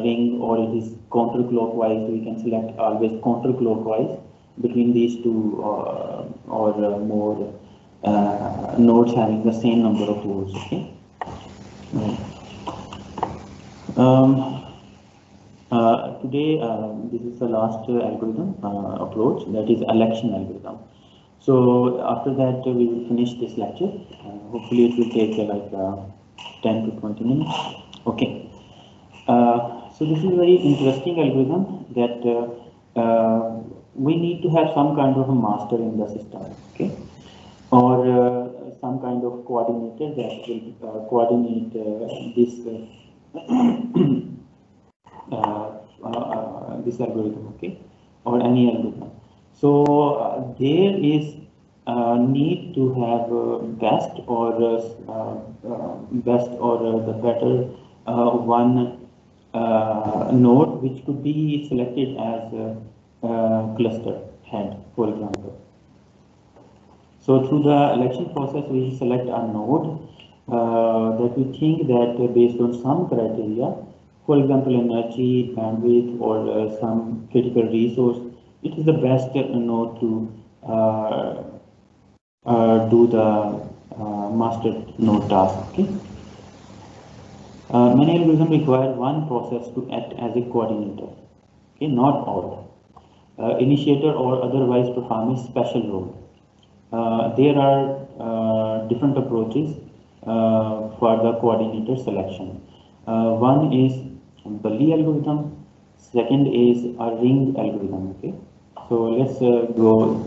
ring, or it is counterclockwise, we can select always counterclockwise between these two or more nodes having the same number of votes. Okay. Today, this is the last algorithm approach, that is election algorithm. So after that, we will finish this lecture. Hopefully, it will take 10 to 20 minutes. Okay. So this is a very interesting algorithm that we need to have some kind of a master in the system. Okay, or some kind of coordinator that will coordinate this. This algorithm, okay, or any algorithm. So there is need to have best or the better one node which could be selected as a cluster head, for example. So through the election process, we select a node that we think that based on some criteria, for example, energy, bandwidth, or some critical resource, it is the best node to do the master node task. Okay. Many algorithms require one process to act as a coordinator. Okay, not all. Initiator or otherwise perform a special role. There are different approaches for the coordinator selection. One is Bully algorithm, second is a ring algorithm. Okay, so let's go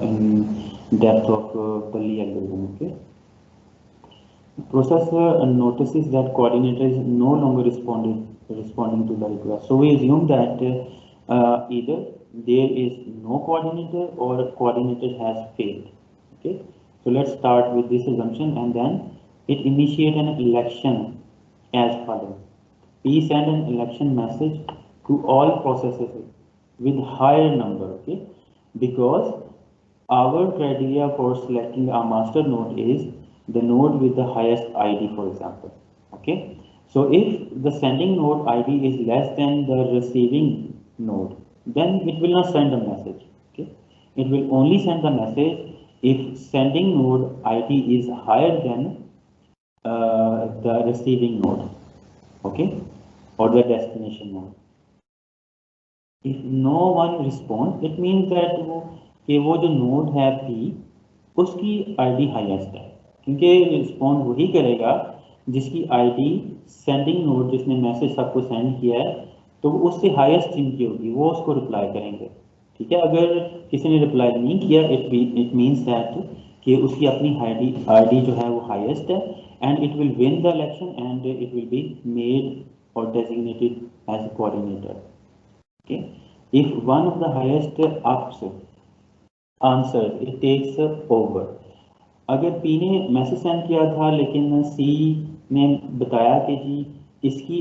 in depth of Bully algorithm. Okay, processor notices that coordinator is no longer responding to the request. So we assume that either there is no coordinator or coordinator has failed. Okay, so let's start with this assumption, and then it initiates an election as follows. We send an election message to all processes with higher number, okay, because our criteria for selecting a master node is the node with the highest ID, for example. Okay, so if the sending node ID is less than the receiving node, then it will not send a message. Okay, it will only send the message if sending node ID is higher than the receiving node. Okay, or the destination node. If no one responds, it means that वो जो node है P उसकी ID highest है, क्योंकि respond वही करेगा जिसकी ID sending node जिसने मैसेज सबको सेंड किया है तो उससे हाईएस्ट जिनकी होगी वो उसको रिप्लाई करेंगे. ठीक है, अगर किसी ने रिप्लाई नहीं किया इट मीन्स दैट कि उसकी अपनी आईडी जो है वो हाईएस्ट है, and it will win the election and it will be made or designated as a coordinator. Okay, if one of the highest ups answer, it takes over. अगर P ने message send किया था लेकिन C ने बताया कि जी इसकी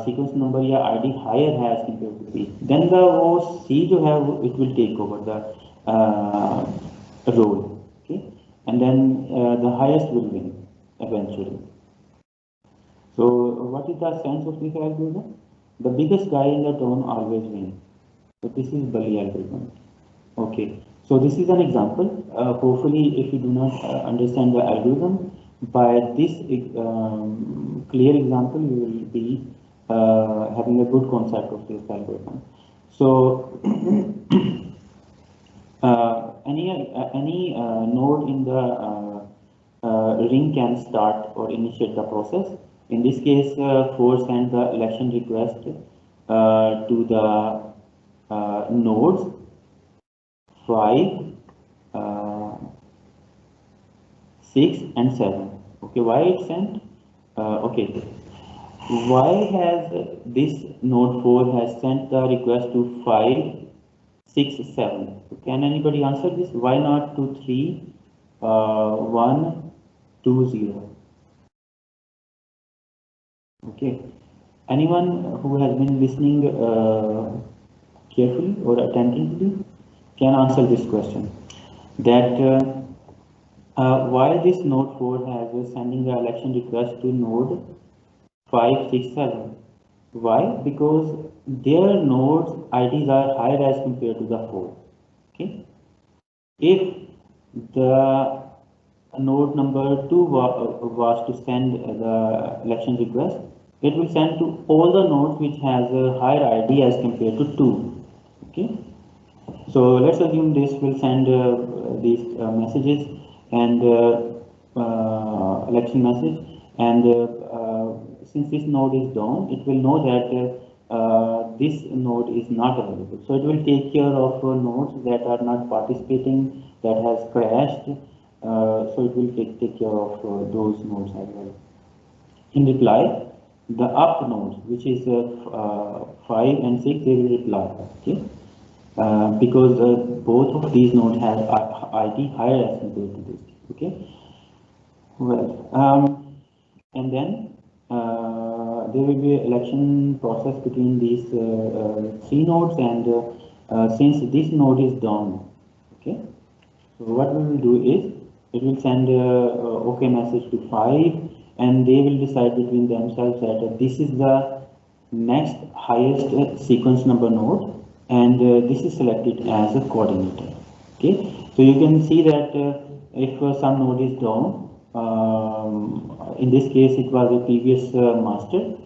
सीक्वेंस नंबर या आईडी हायर है as compared to P, then वो C जो है वो it will take over the role. Okay, and then the highest will win eventually. So what is the sense of this algorithm? The biggest guy in the town always wins. So this is Bully algorithm. Okay, so this is an example. Hopefully, if you do not understand the algorithm, by this clear example, you will be having a good concept of this algorithm. So, any node in the ring can start or initiate the process. In this case, 4 send the election request to the nodes 5, 6 and 7. Okay, why it sent? Okay, why has this node 4 has sent the request to 5, 6, 7? Can anybody answer this? Why not to 3, 1, 2, 0? Okay, anyone who has been listening carefully or attentively can answer this question. That why this node 4 has sending the election request to node 5, 6, 7. Why? Because their nodes IDs are higher as compared to the 4. Okay. If the node number 2 was to send the election request, it will send to all the nodes which has a higher ID as compared to 2. Okay. So let's assume this will send these messages and election message, and since this node is down, it will know that this node is not available. So it will take care of nodes that are not participating, that has crashed. So it will take care of those nodes as well. In reply, the up nodes, which is 5 and 6, they will reply. Okay. Because both of these nodes have ID higher as compared to this. Okay. Well, and then there will be an election process between these 3 nodes, and since this node is down, okay. So what we will do is it will send OK message to 5, and they will decide between themselves that this is the next highest sequence number node, and this is selected as a coordinator. Okay, so you can see that if some node is down, in this case it was a previous master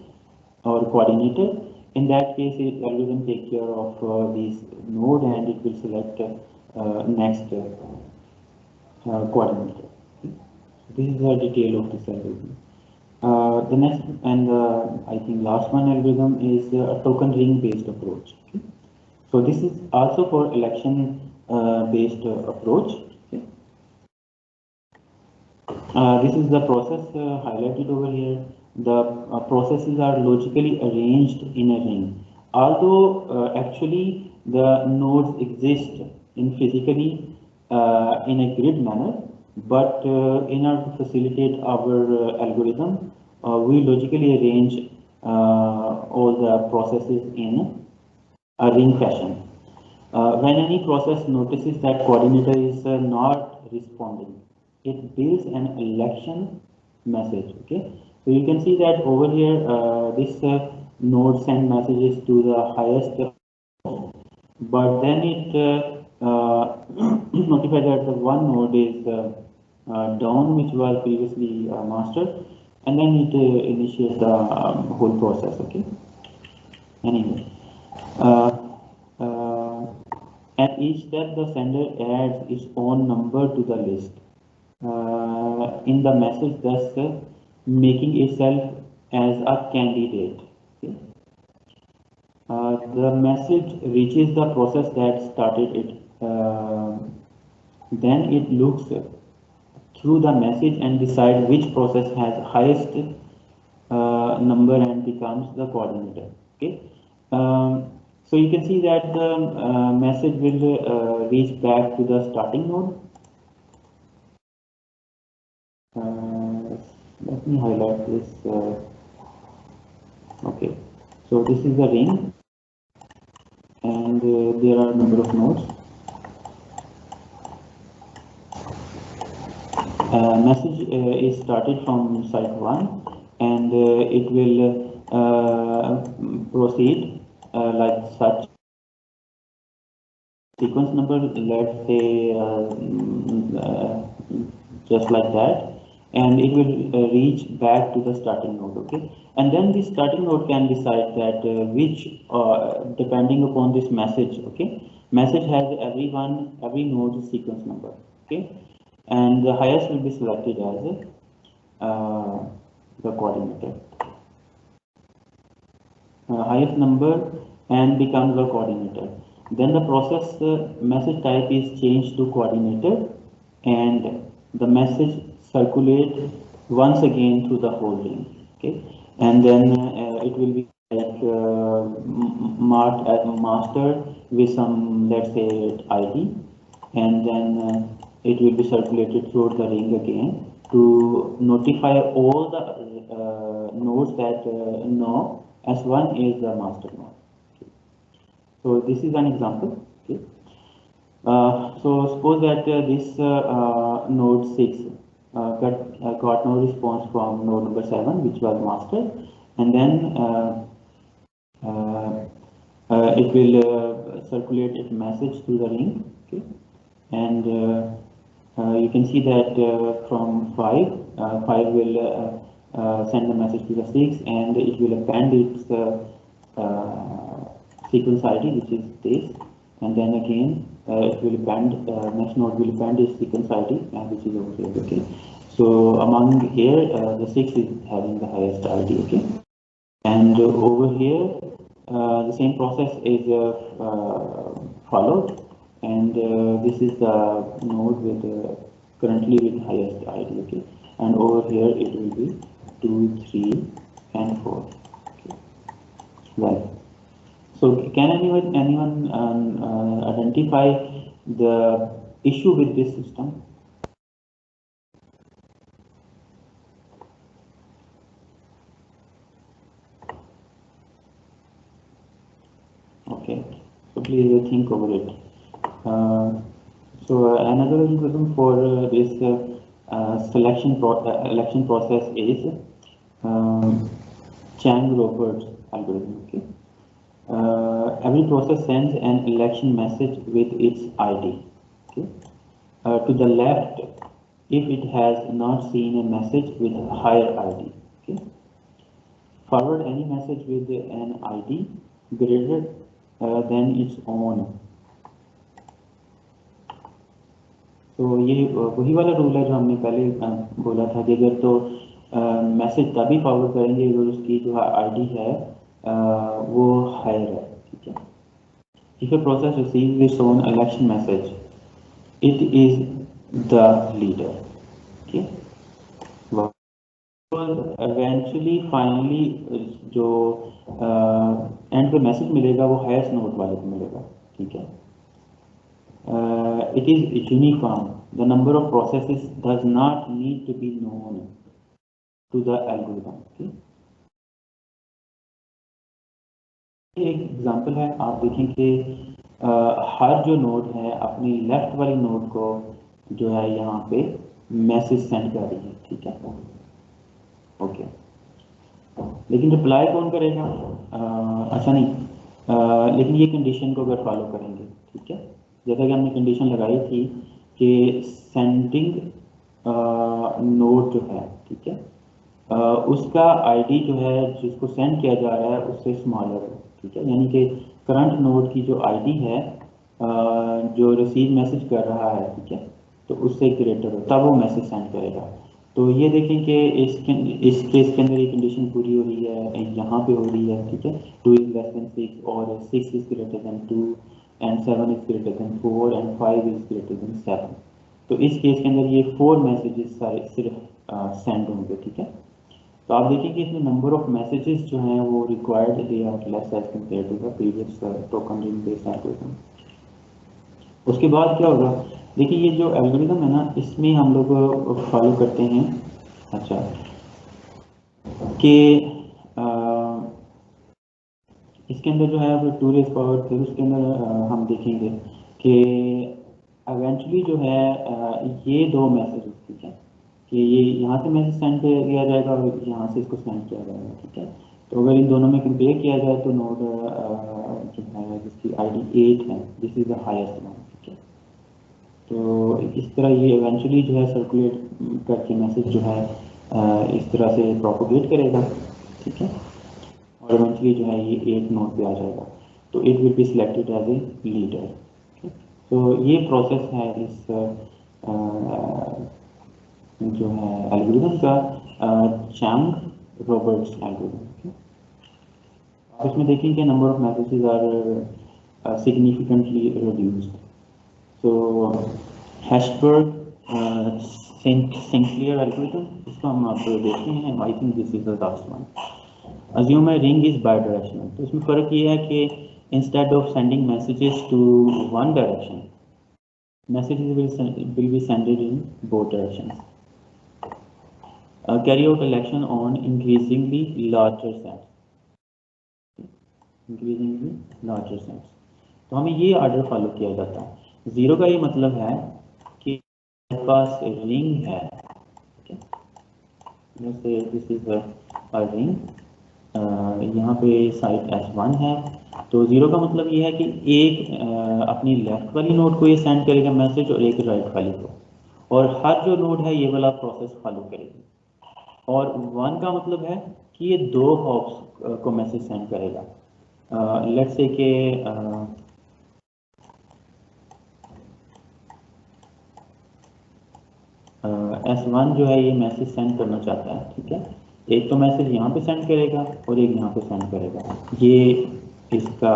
or coordinator. In that case, the algorithm take care of this node, and it will select next coordinator. Okay. This is the detail of this algorithm. The next and I think last one algorithm is a token ring based approach. Okay. So this is also for election based approach. Okay. This is the process highlighted over here. The processes are logically arranged in a ring. Although actually the nodes exist in physically in a grid manner, but in order to facilitate our algorithm, we logically arrange all the processes in a ring fashion. When any process notices that coordinator is not responding, it builds an election message. Okay, so you can see that over here this node send messages to the highest, but then it notifies that the one node is down, which was previously mastered, and then it initiates the whole process. Okay, anyway. Uh, uh, at each step, the sender adds its own number to the list in the message, thus making itself as a candidate. Okay. The message reaches the process that started it. Then it looks through the message and decides which process has highest number and becomes the coordinator. Okay. So you can see that the message will reach back to the starting node. Let me highlight this. Okay, so this is the ring, and there are a number of nodes. Message is started from site 1, and it will proceed like such. sequence number, let's say just like that, and it will reach back to the starting node. Okay, and then the starting node can decide that which depending upon this message. Okay, message has every node sequence number. Okay, and the highest will be selected as the coordinator, highest number, and becomes the coordinator. Then the process message type is changed to coordinator, and the message circulate once again through the whole ring. Okay, and then it will be like marked as master with some, let's say, ID, and then it will be circulated through the ring again to notify all the nodes that know S1 is the master node. Okay. So this is an example. Okay. So suppose that this node 6 got no response from node number 7, which was master, and then it will circulate its message through the ring. Okay, and you can see that from 5 will send the message to the 6, and it will append its sequence ID, which is this, and then again it will append, next node will append its sequence ID, which is over here. Okay, so among here the 6 is having the highest ID. Okay, and over here the same process is followed, and this is the node with currently with highest ID. Okay, and over here it will be 2, 3, and 4. Okay. Right. So can anyone identify the issue with this system? Okay, so please think over it. So another algorithm for this election process is Chang-Roberts algorithm. Okay, every process sends an election message with its ID. Okay, to the left if it has not seen a message with a higher ID. Okay, forward any message with an ID greater than its own. तो ये वही वाला rule है जो हमने पहले बोला था कि अगर तो मैसेज तभी फॉरवर्ड करेंगे अगर उसकी जो आईडी है वो हायर है. ठीक है, if a process receives its own election message, it is the leader. Okay, eventually finally जो एंड पे मैसेज मिलेगा वो हाईएस्ट नोड वाले को मिलेगा. ठीक है, it is uniform. The number of processes does not need to be known to the algorithm. Okay? एक एग्जांपल है, आप देखें कि हर जो नोड है अपनी लेफ्ट वाली नोड को जो है यहाँ पे मैसेज सेंड कर रही है. ठीक है, ओके, लेकिन रिप्लाई कौन करेगा? अच्छा नहीं, लेकिन ये कंडीशन को अगर फॉलो करेंगे. ठीक है, जैसा कि हमने कंडीशन लगाई थी कि सेंडिंग नोड जो है, ठीक है, उसका आईडी जो है जिसको सेंड किया जा रहा है उससे स्मॉलर है. ठीक है, यानी कि करंट नोड की जो आईडी है जो रिसीव मैसेज कर रहा है, ठीक है, तो उससे ग्रेटर हो तब वो मैसेज सेंड करेगा. तो ये देखें कि इस केस के अंदर ये कंडीशन पूरी हो रही है, यहाँ पे हो रही है. ठीक है, 2 is less than 6 और 6 is greater than 2 and 7 is greater than 4 and 5 is greater than 7. तो इस केस के अंदर ये 4 मैसेजेस सारे सिर्फ सेंड होंगे. ठीक है, तो आप देखिए कि इसमें नंबर ऑफ मैसेजेस जो हैं वो required they are less as compared to the previous token ring based algorithm. उसके बाद क्या होगा? देखिए ये जो एल्गोरिथम है ना, इसमें हम लोग फॉलो करते हैं अच्छा कि इसके अंदर जो है वो 2 रेज़ पावर, फिर उसके अंदर हम देखेंगे कि इवेंचुअली जो है ये 2 मैसेज, ठीक है, कि ये यहाँ से मैसेज सेंड किया जाएगा और यहाँ से इसको सेंड किया जाएगा. ठीक है, तो अगर इन दोनों में कंपेयर किया जाए तो नोड जो है जिसकी आईडी 8 है, this is the highest one, ठीक है। तो इस तरह ये इवेंचुअली जो है सर्कुलेट करके मैसेज जो है इस तरह से प्रोपोगेट करेगा, ठीक है, और इवेंचुअली जो है ये 8 नोड पे आ जाएगा। तो it will be selected as a leader. तो ये प्रोसेस है इस जो है एल्गोरिथम का, चैंग रॉबर्ट्स एल्गोरिथम। आप इसमें देखेंगे number of messages are significantly reduced. तो हैशबर्ग सिंक्लियर एल्गोरिथम, इसको हम आप देखते हैं। I think this is the last one. Assume a ring is bidirectional. तो इसमें फ़र्क ये है कि instead of sending messages to one direction, messages will be sent in both directions. Carry out election on increasingly larger sets. Increasingly larger sets. तो हमें ये order follow किया जाता है। जीरो का ये मतलब है कि हमारे पास रिंग है, ठीक है, जैसे दिस इज अ रिंग, यहाँ पे साइट S1 है। तो जीरो का मतलब ये है कि एक अपनी लेफ्ट वाली नोड को ये सेंड करेगा मैसेज और एक राइट वाली को, और हर जो नोड है ये वाला प्रोसेस फॉलो करेगी। और वन का मतलब है कि ये दो हॉप्स को मैसेज सेंड करेगा। लेट्स से कि S1 जो है ये मैसेज सेंड करना चाहता है, ठीक है। एक तो मैसेज यहाँ पे सेंड करेगा और एक यहाँ पे सेंड करेगा, ये इसका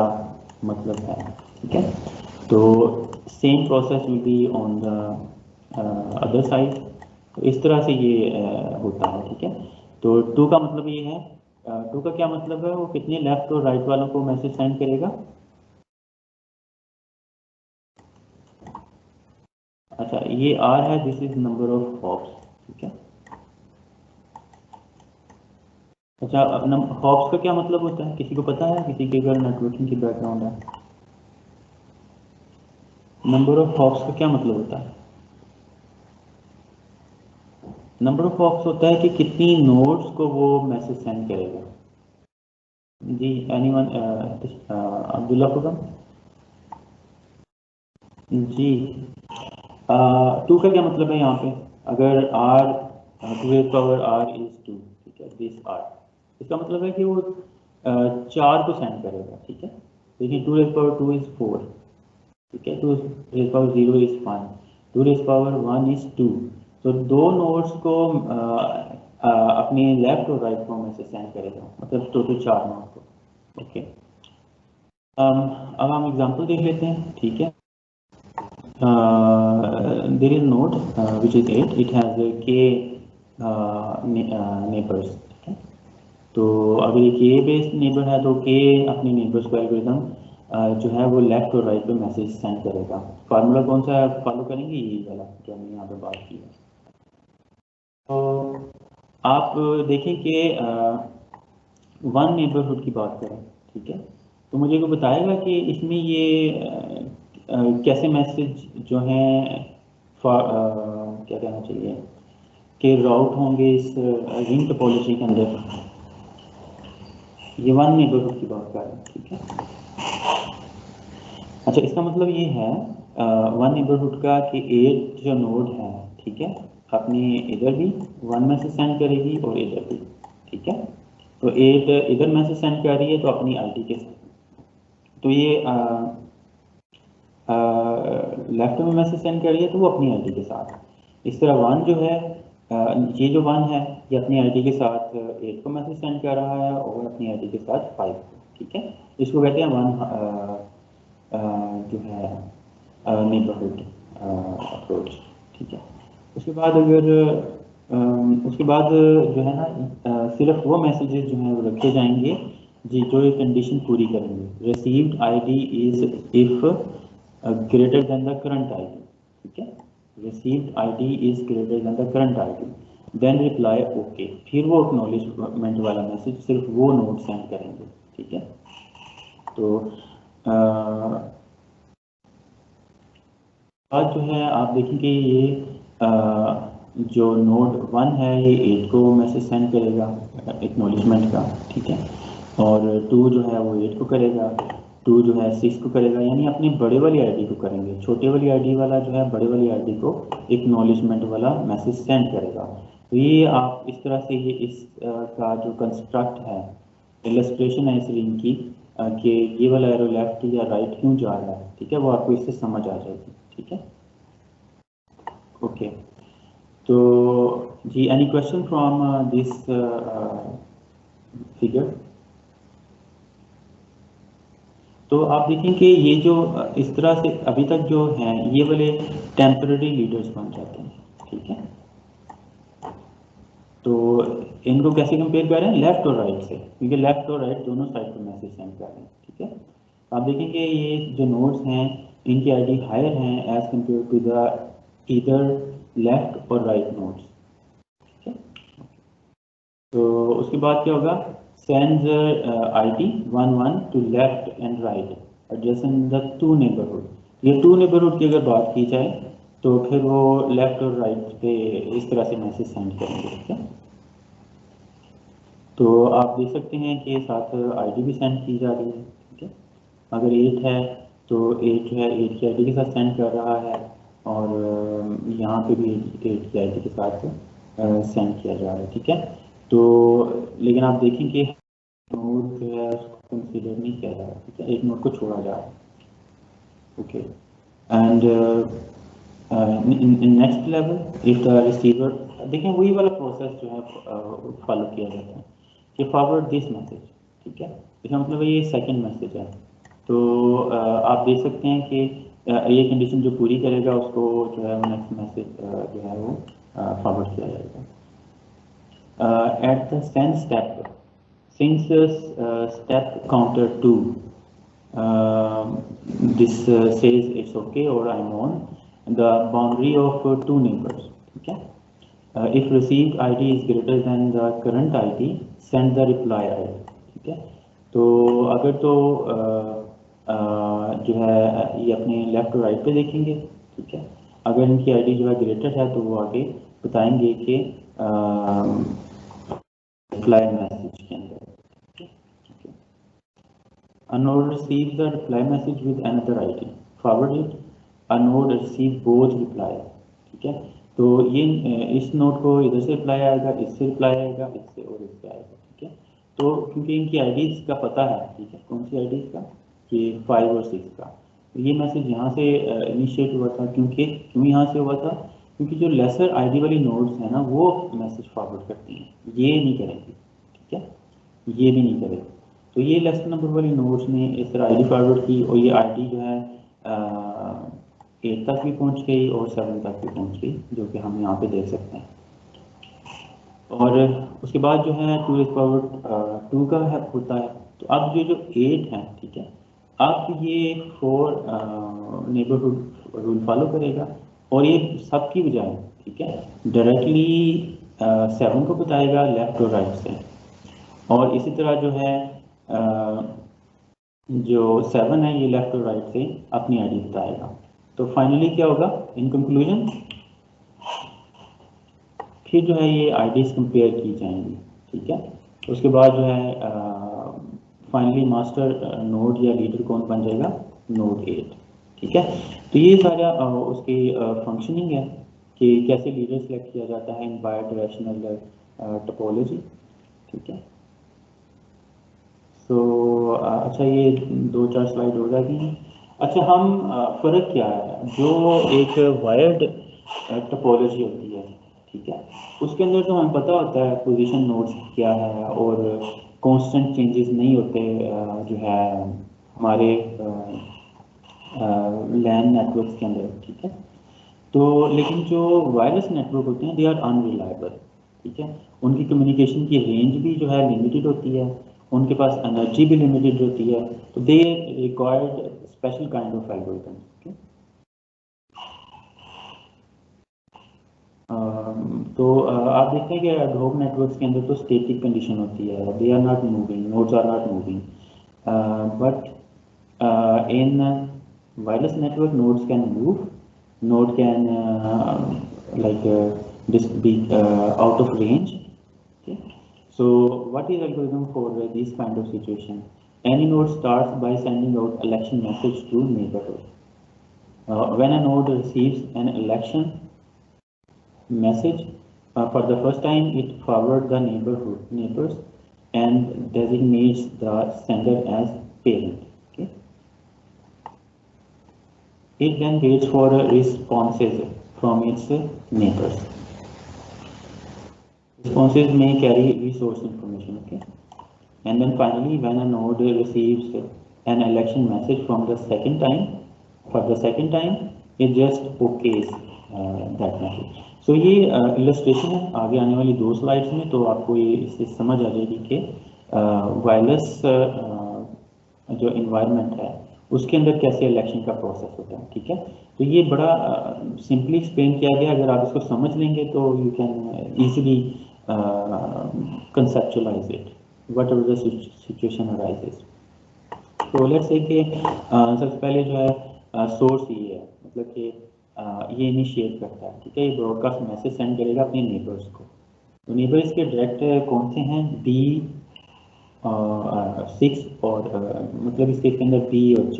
मतलब है, ठीक है। तो same process will be on the other side. तो इस तरह से ये होता है, ठीक है। तो टू का मतलब ये है, टू का क्या मतलब है, वो कितने लेफ्ट और राइट वालों को मैसेज सेंड करेगा। अच्छा, ये आर है, this is number of hops, ठीक है। अच्छा, हॉप्स का क्या मतलब होता है, किसी को पता है? किसी के अगर नेटवर्किंग की बैकग्राउंड है, नंबर ऑफ हॉप्स का क्या मतलब होता है? नंबर ऑफ हॉप्स होता है कि कितनी नोड्स को वो मैसेज सेंड करेगा। जी, एनीवन? अब्दुल्ला खुदम जी। टू का क्या मतलब है यहाँ पे? अगर R two raise power R is two, ठीक है, दिस आर, इसका मतलब है कि वो चार को सेंड करेगा, ठीक है। देखिए, two raise power two is four, ठीक है, two raise power zero is one, two raise power one is two. तो दो नोड्स को अपने लेफ्ट और राइट को में से सेंड करेगा, मतलब टोटल चार नोड को, ओके। अब हम एग्जांपल देख लेते हैं, ठीक है। there is node which is 8, it has k neighbors, ठीक है। तो अगर ये k बेस्ड नेबर है तो k अपने नेबर्स को एल्गोरिथम जो है वो लेफ्ट और राइट पे मैसेज सेंड करेगा। फार्मूला कौन सा फॉलो करेंगे? ये वाला जो हमने यहाँ पे बात की है। तो आप देखें कि वन नेबरहुड की बात करें, ठीक है। तो मुझे को बताएगा कि इसमें ये कैसे मैसेज जो हैं क्या कहना चाहिए कि राउट होंगे इस रिंग टोपोलॉजी के अंदर। ये वन नेबरहुड की बात कर रहे हैं, ठीक है। अच्छा, इसका मतलब ये है वन नेबरहुड का कि 8 जो नोड है, ठीक है, अपने इधर भी वन मैसेज सेंड करेगी और इधर भी, ठीक है। तो 8 इधर मैसेज सेंड कर रही है तो अपनी आईडी के साथ, तो ये लेफ्ट में मैसेज सेंड कर रही है तो वो अपनी आईडी के साथ। इस तरह वन जो है, ये जो वन है ये अपनी आईडी के साथ 8 को मैसेज सेंड कर रहा है और अपनी आईडी के साथ 5 को, ठीक है। इसको कहते हैं वन जो है नेबरहुड अप्रोच, ठीक है। उसके बाद अगर उसके बाद जो है ना सिर्फ वो मैसेजेस जो हैं वो रखे जाएंगे जी जो ये कंडीशन पूरी करेंगे। Received ID is if greater than the current ID, ठीक है। Received ID is greater than the current ID, then reply okay. फिर वो एक्नॉलेजमेंट वाला मैसेज सिर्फ वो नोड सेंड करेंगे, ठीक है। तो आज जो है आप देखेंगे ये जो नोड वन है ये 8 को मैसेज सेंड करेगा एक्नॉलेजमेंट का, ठीक है। और 2 जो है वो 8 को करेगा, 2 जो है 6 को करेगा, यानी अपनी बड़े वाली आईडी को करेंगे। छोटे वाली आईडी वाला जो है बड़े वाली आईडी को एक्नॉलेजमेंट वाला मैसेज सेंड करेगा। तो ये आप इस तरह से ये इस का जो कंस्ट्रक्ट है, इलस्ट्रेशन है इस रिंग की कि ये वाला एरो लेफ्ट या राइट क्यों जा रहा है, ठीक है, वो आपको इससे समझ आ जाएगी, ठीक है। ओके, तो जी any question from this figure? तो आप देखें कि ये जो इस तरह से अभी तक जो हैं ये वाले टेम्पररी लीडर्स बन जाते हैं, ठीक है। तो इनको कैसे कंपेयर कर रहे हैं, लेफ्ट और राइट से, क्योंकि लेफ्ट और राइट दोनों साइड पर मैसेज सेंड कर रहे हैं, ठीक है। आप देखेंगे ये जो नोड्स हैं इनकी आईडी हायर हैं एज कम्पेयर टू द इधर लेफ्ट और राइट नोड्स, ठीक है। तो उसके बाद क्या होगा, sends ID 11 to left and right adjacent the 2 neighborhood। ये 2 neighborhood की अगर बात की जाए तो फिर वो लेफ्ट और राइट पे इस तरह से मैसेज सेंड करेंगे, ठीक है। तो आप देख सकते हैं कि साथ आईडी भी सेंड की जा रही है, ठीक है। अगर 8 है तो 8 जो है 8 की आईडी के साथ सेंड कर रहा है, और यहाँ पे भी 8 की आईडी के साथ सेंड किया जा रहा है, ठीक है। तो लेकिन आप देखेंगे नोड जो है उसको कंसीडर नहीं किया जा रहा, ठीक है, एक नोड को छोड़ा जा रहा है, okay. And in next level if the receiver, देखें वही वाला प्रोसेस जो है फॉलो किया जाता है कि फॉरवर्ड दिस मैसेज, ठीक है। इसका मतलब ये सेकंड मैसेज है। तो आप देख सकते हैं कि ये कंडीशन जो पूरी करेगा उसको जो है नेक्स्ट मैसेज जो है वो फॉरवर्ड किया जाएगा। At the send step, since step counter 2 this says it's okay or I'm on the boundary of 2 neighbors, ठीक है। If received ID is greater than the current ID, send the reply ID, ठीक है। तो अगर तो जो है ये अपने लेफ्ट और राइट पे देखेंगे, ठीक है। अगर इनकी आईडी जो है ग्रेटर है तो वो आगे बताएंगे कि reply message के अंदर, ठीक है। A node receives the reply message with another ID, forward it, a node receive both reply, ठीक है। तो ये इस नोड को इधर से रिप्लाई आएगा, इससे रिप्लाई आएगा, इससे और इससे आएगा, ठीक है। तो क्योंकि इनकी आईडीज का पता है, ठीक है, कौन सी आईडीज का, कि 5 और 6 का, तो ये मैसेज यहाँ से इनिशिएट हुआ था। क्यों यहाँ से हुआ था, क्योंकि जो लेसर आईडी वाली नोड्स हैं ना वो मैसेज फॉरवर्ड करती हैं, ये नहीं करेंगी, ठीक है, ये भी नहीं करेगी। तो ये लेसर नंबर वाली नोड्स ने इस तरह आईडी फॉरवर्ड की और ये आईडी जो है 8 तक भी पहुंच गई और 7 तक भी पहुंच गई, जो कि हम यहाँ पे देख सकते हैं। और उसके बाद जो है 2 का होता है। तो अब जो 8 है, ठीक है, अब ये 4 नेबरहुड रूल फॉलो करेगा और ये सब की बजाय, ठीक है, डायरेक्टली 7 को बताएगा लेफ्ट और राइट से, और इसी तरह जो है जो 7 है ये लेफ्ट और राइट से अपनी आईडी बताएगा। तो फाइनली क्या होगा, इन कंक्लूजन फिर जो है ये आईडीज कंपेयर की जाएंगी, ठीक है। उसके बाद जो है फाइनली मास्टर नोड या लीडर कौन बन जाएगा, नोड 8, ठीक है। तो ये सारा उसकी फंक्शनिंग है कि कैसे लीडर सेलेक्ट किया जाता है इन बाय डायरेक्शनल टोपोलॉजी, ठीक है। तो अच्छा ये 2-4 स्लाइड हो जाती हैं। अच्छा हम फ़र्क क्या है, जो एक वायर्ड टोपोलॉजी होती है, ठीक है, उसके अंदर तो हमें पता होता है पोजीशन नोड्स क्या है और कांस्टेंट चेंजेस नहीं होते जो है हमारे लैन नेटवर्क्स के अंदर, ठीक है। तो लेकिन जो वायरलेस नेटवर्क होते हैं दे आर अनरिलायबल, ठीक है, उनकी कम्युनिकेशन की रेंज भी जो है लिमिटेड होती है, उनके पास एनर्जी भी लिमिटेड होती है, तो they required special kind of algorithm, ठीक है। तो आप देखते हैं कि एडहॉक नेटवर्क्स के अंदर तो स्टैटिक कंडीशन होती है, they are not moving, nodes are not moving, but in wireless network nodes can move, node can like just be out of range, okay. So what is algorithm for this kind of situation? Any node starts by sending out election message to neighborhood. When a node receives an election message for the first time, it forwards the neighbors and designates the sender as parent. Okay. It then waits for responses from its neighbors. Responses may carry resource information. Okay. And then finally, when a node receives an election message from the second time, for the second time, it just okays that message. So ये illustration है, आगे आने वाली 2 slides में तो आपको ये इससे समझ आ जाएगी कि वायरलेस जो इन्वायरमेंट है उसके अंदर कैसे इलेक्शन का प्रोसेस होता है। ठीक है, तो ये बड़ा सिंपली एक्सप्लेन किया गया, अगर आप इसको समझ लेंगे तो you can easily conceptualise it whatever the situation arises. तो लेट्स से कि सबसे पहले जो है सोर्स ये है, मतलब कि ये इनिशिएट करता है। ठीक है, ये ब्रॉडकास्ट मैसेज सेंड करेगा अपने नेबर्स को। तो नेबर्स के डायरेक्ट कौन से हैं? B6 और मतलब इसके अंदर B और J।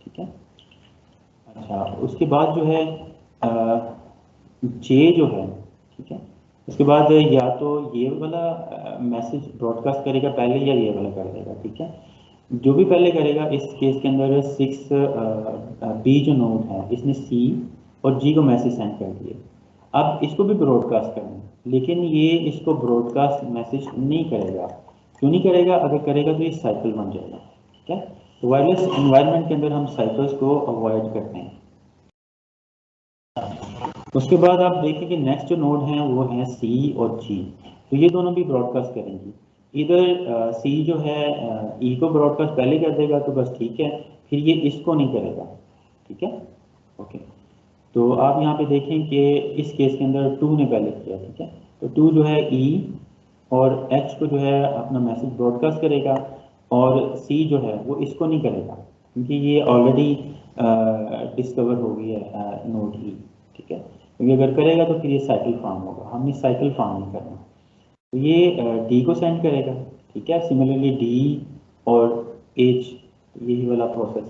ठीक है, अच्छा उसके बाद जो है J जो है, ठीक है, उसके बाद या तो ये वाला मैसेज ब्रॉडकास्ट करेगा पहले या ये वाला कर देगा। ठीक है, जो भी पहले करेगा, इस केस के अंदर 6B जो नोड है इसने C और G को मैसेज सेंड कर दिए। अब इसको भी ब्रॉडकास्ट करना है, लेकिन ये इसको ब्रॉडकास्ट मैसेज नहीं करेगा। क्यों नहीं करेगा? अगर करेगा तो ये साइकिल बन जाएगा। ठीक है, तो वायरलेस एनवायरनमेंट के अंदर हम साइकिल्स को अवॉइड करते हैं। उसके बाद आप देखिए कि नेक्स्ट जो नोड हैं वो हैं C और G, तो ये दोनों भी ब्रॉडकास्ट करेंगी। इधर C जो है E को ब्रॉडकास्ट पहले कर देगा तो बस ठीक है, फिर ये इसको नहीं करेगा। ठीक है, ओके, तो आप यहाँ पे देखें कि इस केस के अंदर 2 ने पहले किया। ठीक है, तो 2 जो है E और H को जो है अपना मैसेज ब्रॉडकास्ट करेगा और C जो है वो इसको नहीं करेगा क्योंकि ये ऑलरेडी डिस्कवर हो गई है नोड E। ठीक है, क्योंकि अगर करेगा तो फिर ये साइकिल फॉर्म होगा, हमने साइकिल फॉर्म नहीं करना। तो ये D को सेंड करेगा। ठीक है, सिमिलरली D और H यही वाला प्रोसेस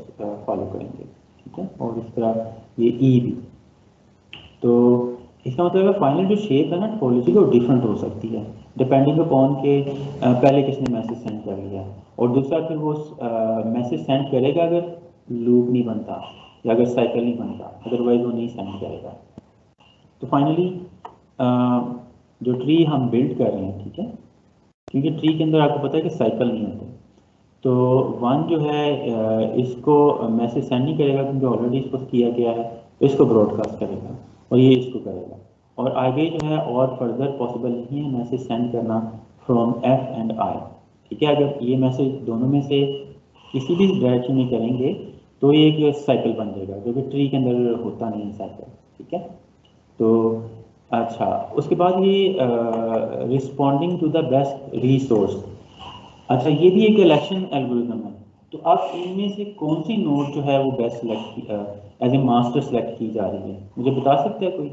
फॉलो करेंगे। ठीक है, और इस तरह ये E भी। तो इसका मतलब है फाइनल जो शेप है ना टोपोलॉजी की वो डिफरेंट हो सकती है डिपेंडिंग अपॉन के पहले किसने मैसेज सेंड कर लिया, और दूसरा फिर वो मैसेज सेंड करेगा अगर लूप नहीं बनता या अगर साइकिल नहीं बनता, अदरवाइज वो नहीं सेंड करेगा। तो फाइनली जो ट्री हम बिल्ड कर रहे हैं, ठीक है, क्योंकि ट्री के अंदर आपको पता है कि साइकिल नहीं होते, तो 1 जो है इसको मैसेज सेंड नहीं करेगा क्योंकि ऑलरेडी इसको किया गया है, तो इसको ब्रॉडकास्ट करेगा और ये इसको करेगा। और आगे जो है और फर्दर पॉसिबल नहीं है मैसेज सेंड करना फ्रॉम F एंड I। ठीक है, अगर ये मैसेज दोनों में से किसी भी डायरेक्शन में करेंगे तो ये एक साइकिल बन जाएगा, क्योंकि ट्री के अंदर होता नहीं है साइकिल। ठीक है, तो अच्छा उसके बाद ये responding to the best resource. अच्छा, ये भी एक इलेक्शन एल्गोरिथम है। तो अब इनमें से कौन सी नोड जो है वो best select as a master select की जा रही है, मुझे बता सकते हैं कोई?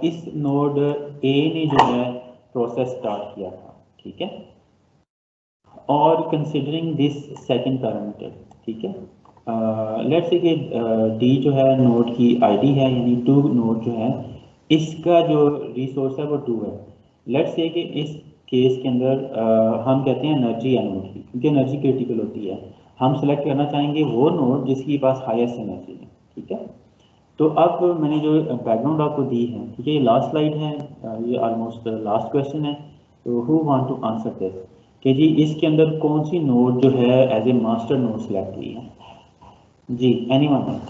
इस नोड A ने जो है प्रोसेस स्टार्ट किया था। ठीक है, और कंसिडरिंग दिस सेकंड पैरामीटर। ठीक है, लेट्स से कि D जो है नोड की ID है, यानी 2 नोड जो है इसका जो रिसोर्स है वो 2 है। लेट्स से कि इस केस के अंदर हम कहते हैं एनर्जी है नोड की, क्योंकि एनर्जी क्रिटिकल होती है। हम सेलेक्ट करना चाहेंगे वो नोड जिसके पास हाईएस्ट एनर्जी है। ठीक है, तो अब मैंने जो बैकग्राउंड आपको दी है, ठीक है, ये लास्ट स्लाइड है, ये ऑलमोस्ट लास्ट क्वेश्चन है। तो who want to answer this कि जी इसके अंदर कौन सी नोड जो है as a master node select की है? जी एनीवन?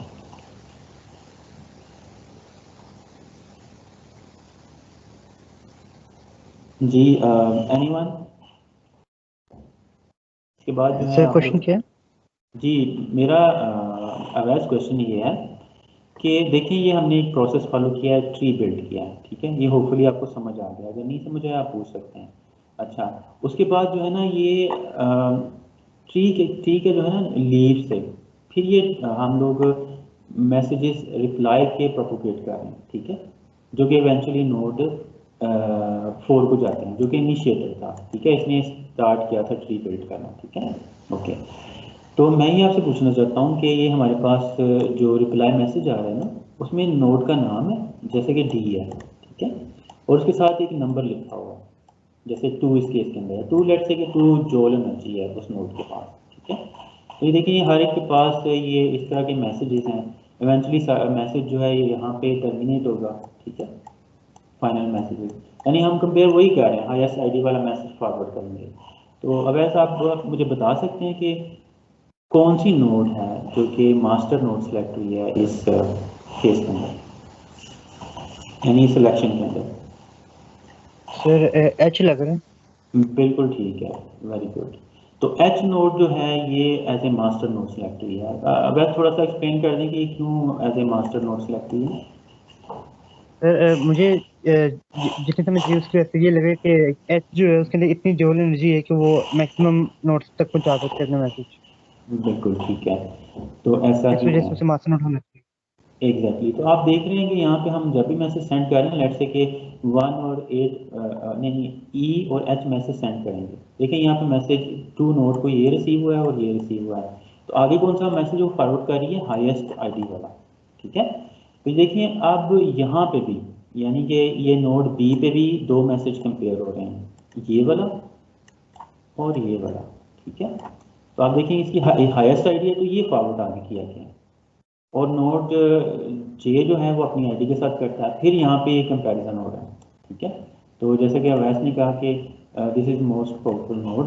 जी एनीवन? इसके बाद जो है
क्वेश्चन क्या है?
जी मेरा अवेज क्वेश्चन ये है कि देखिए ये हमने एक प्रोसेस फॉलो किया है, ट्री बिल्ड किया है। ठीक है, ये होपफुली आपको समझ आ गया, अगर नहीं समझ आया आप पूछ सकते हैं। अच्छा, उसके बाद जो है ना ये ट्री के जो है ना लीव से फिर ये हम लोग मैसेजेस रिप्लाई के प्रोपोगेट कर रहे हैं। ठीक है, जो कि इवेंचुअली नोड 4 को जाते हैं, जो कि इनिशिएटर था, ठीक है, इसने स्टार्ट किया था ट्री बिल्ड करना, ठीक है। ओके, तो मैं ये आपसे पूछना चाहता हूँ कि ये हमारे पास जो रिप्लाई मैसेज आ रहा है ना, उसमें नोड का नाम है जैसे कि डी है, ठीक है, और उसके साथ एक नंबर लिखा हुआ है, जैसे 2 इस केस के अंदर है, 2 लेट से कि 2 जोल एनर्जी है उस नोड के पास, ठीक है। तो ये देखिए हर एक के पास ये इस तरह के मैसेजेस हैं, इवेंचुअली मैसेज जो है ये यहाँ पे टर्मिनेट होगा, ठीक है, फाइनल मैसेजेस, यानी हम कंपेयर वही कर रहे हैं, हाईएस्ट आईडी वाला मैसेज फॉरवर्ड करेंगे। तो अब ऐसा आप मुझे बता सकते हैं कि कौन सी नोड है जो कि मास्टर नोड सेलेक्ट हुई है इस केस के अंदर, यानी सिलेक्शन के अंदर?
सर एच लग रहा है।
बिल्कुल ठीक है, वेरी गुड। तो एच नोड जो है ये as a master node select हुई है। अब आप थोड़ा सा एक्सप्लेन कर दें कि क्यों as a master node select हुई है?
सर मुझे जितने समय चाहिए उसके वैसे ये लगे कि एच जो है उसके अंदर इतनी जोल एनर्जी है कि वो मैक्सिमम नोट्स तक पहुंचा सकते हैं अपना मैसेज।
बिल्कुल ठीक है, तो ऐसा
इस
ही
वजह
है।
से उसे मास्टर नोट होना चाहिए।
एग्जैक्टली तो आप देख रहे हैं कि यहाँ पे हम जब भी मैसेज सेंड कर रहे हैं, लेट्स से कि 1 और 8 नहीं, ई और एच मैसेज सेंड करेंगे, देखिए यहाँ पे मैसेज 2 नोड को ये रिसीव हुआ है और ये रिसीव हुआ है, तो आगे कौन सा मैसेज वो फॉरवर्ड कर रही है? हाईएस्ट आईडी वाला, ठीक है। तो देखिए अब यहाँ पे भी, यानी कि ये नोड बी पे भी 2 मैसेज कंपेयर हो रहे हैं, ये वाला और ये वाला, ठीक है। तो आप देखें इसकी हाईएस्ट आईडी है तो ये फॉरवर्ड आगे किया गया है, और नोड जे जो है वो अपनी आईडी के साथ करता है, फिर यहाँ पे ये कंपैरिजन हो रहा है, ठीक है। तो जैसे कि अवैस ने कहा कि this is most powerful node,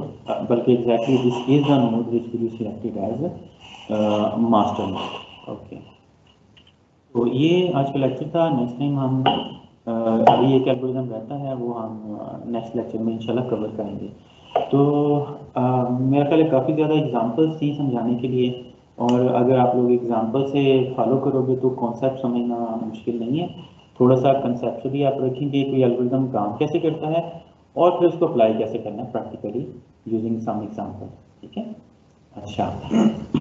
बल्कि exactly this is the node which will be selected as master node. Okay, तो ये आज का लेक्चर था। नेक्स्ट टाइम हम अभी एक एल्गोरिथम रहता है वो हम नेक्स्ट लेक्चर में इंशाल्लाह कवर करेंगे। तो मेरा ख्याल है काफ़ी ज़्यादा एग्जांपल्स थी समझाने के लिए, और अगर आप लोग एग्जांपल से फॉलो करोगे तो कॉन्सेप्ट समझना मुश्किल नहीं है। थोड़ा सा कंसेप्चुअली आप रखेंगे कोई एल्गोरिथम काम कैसे करता है और फिर उसको अप्लाई कैसे करना है प्रैक्टिकली यूजिंग सम एग्जांपल, ठीक है। अच्छा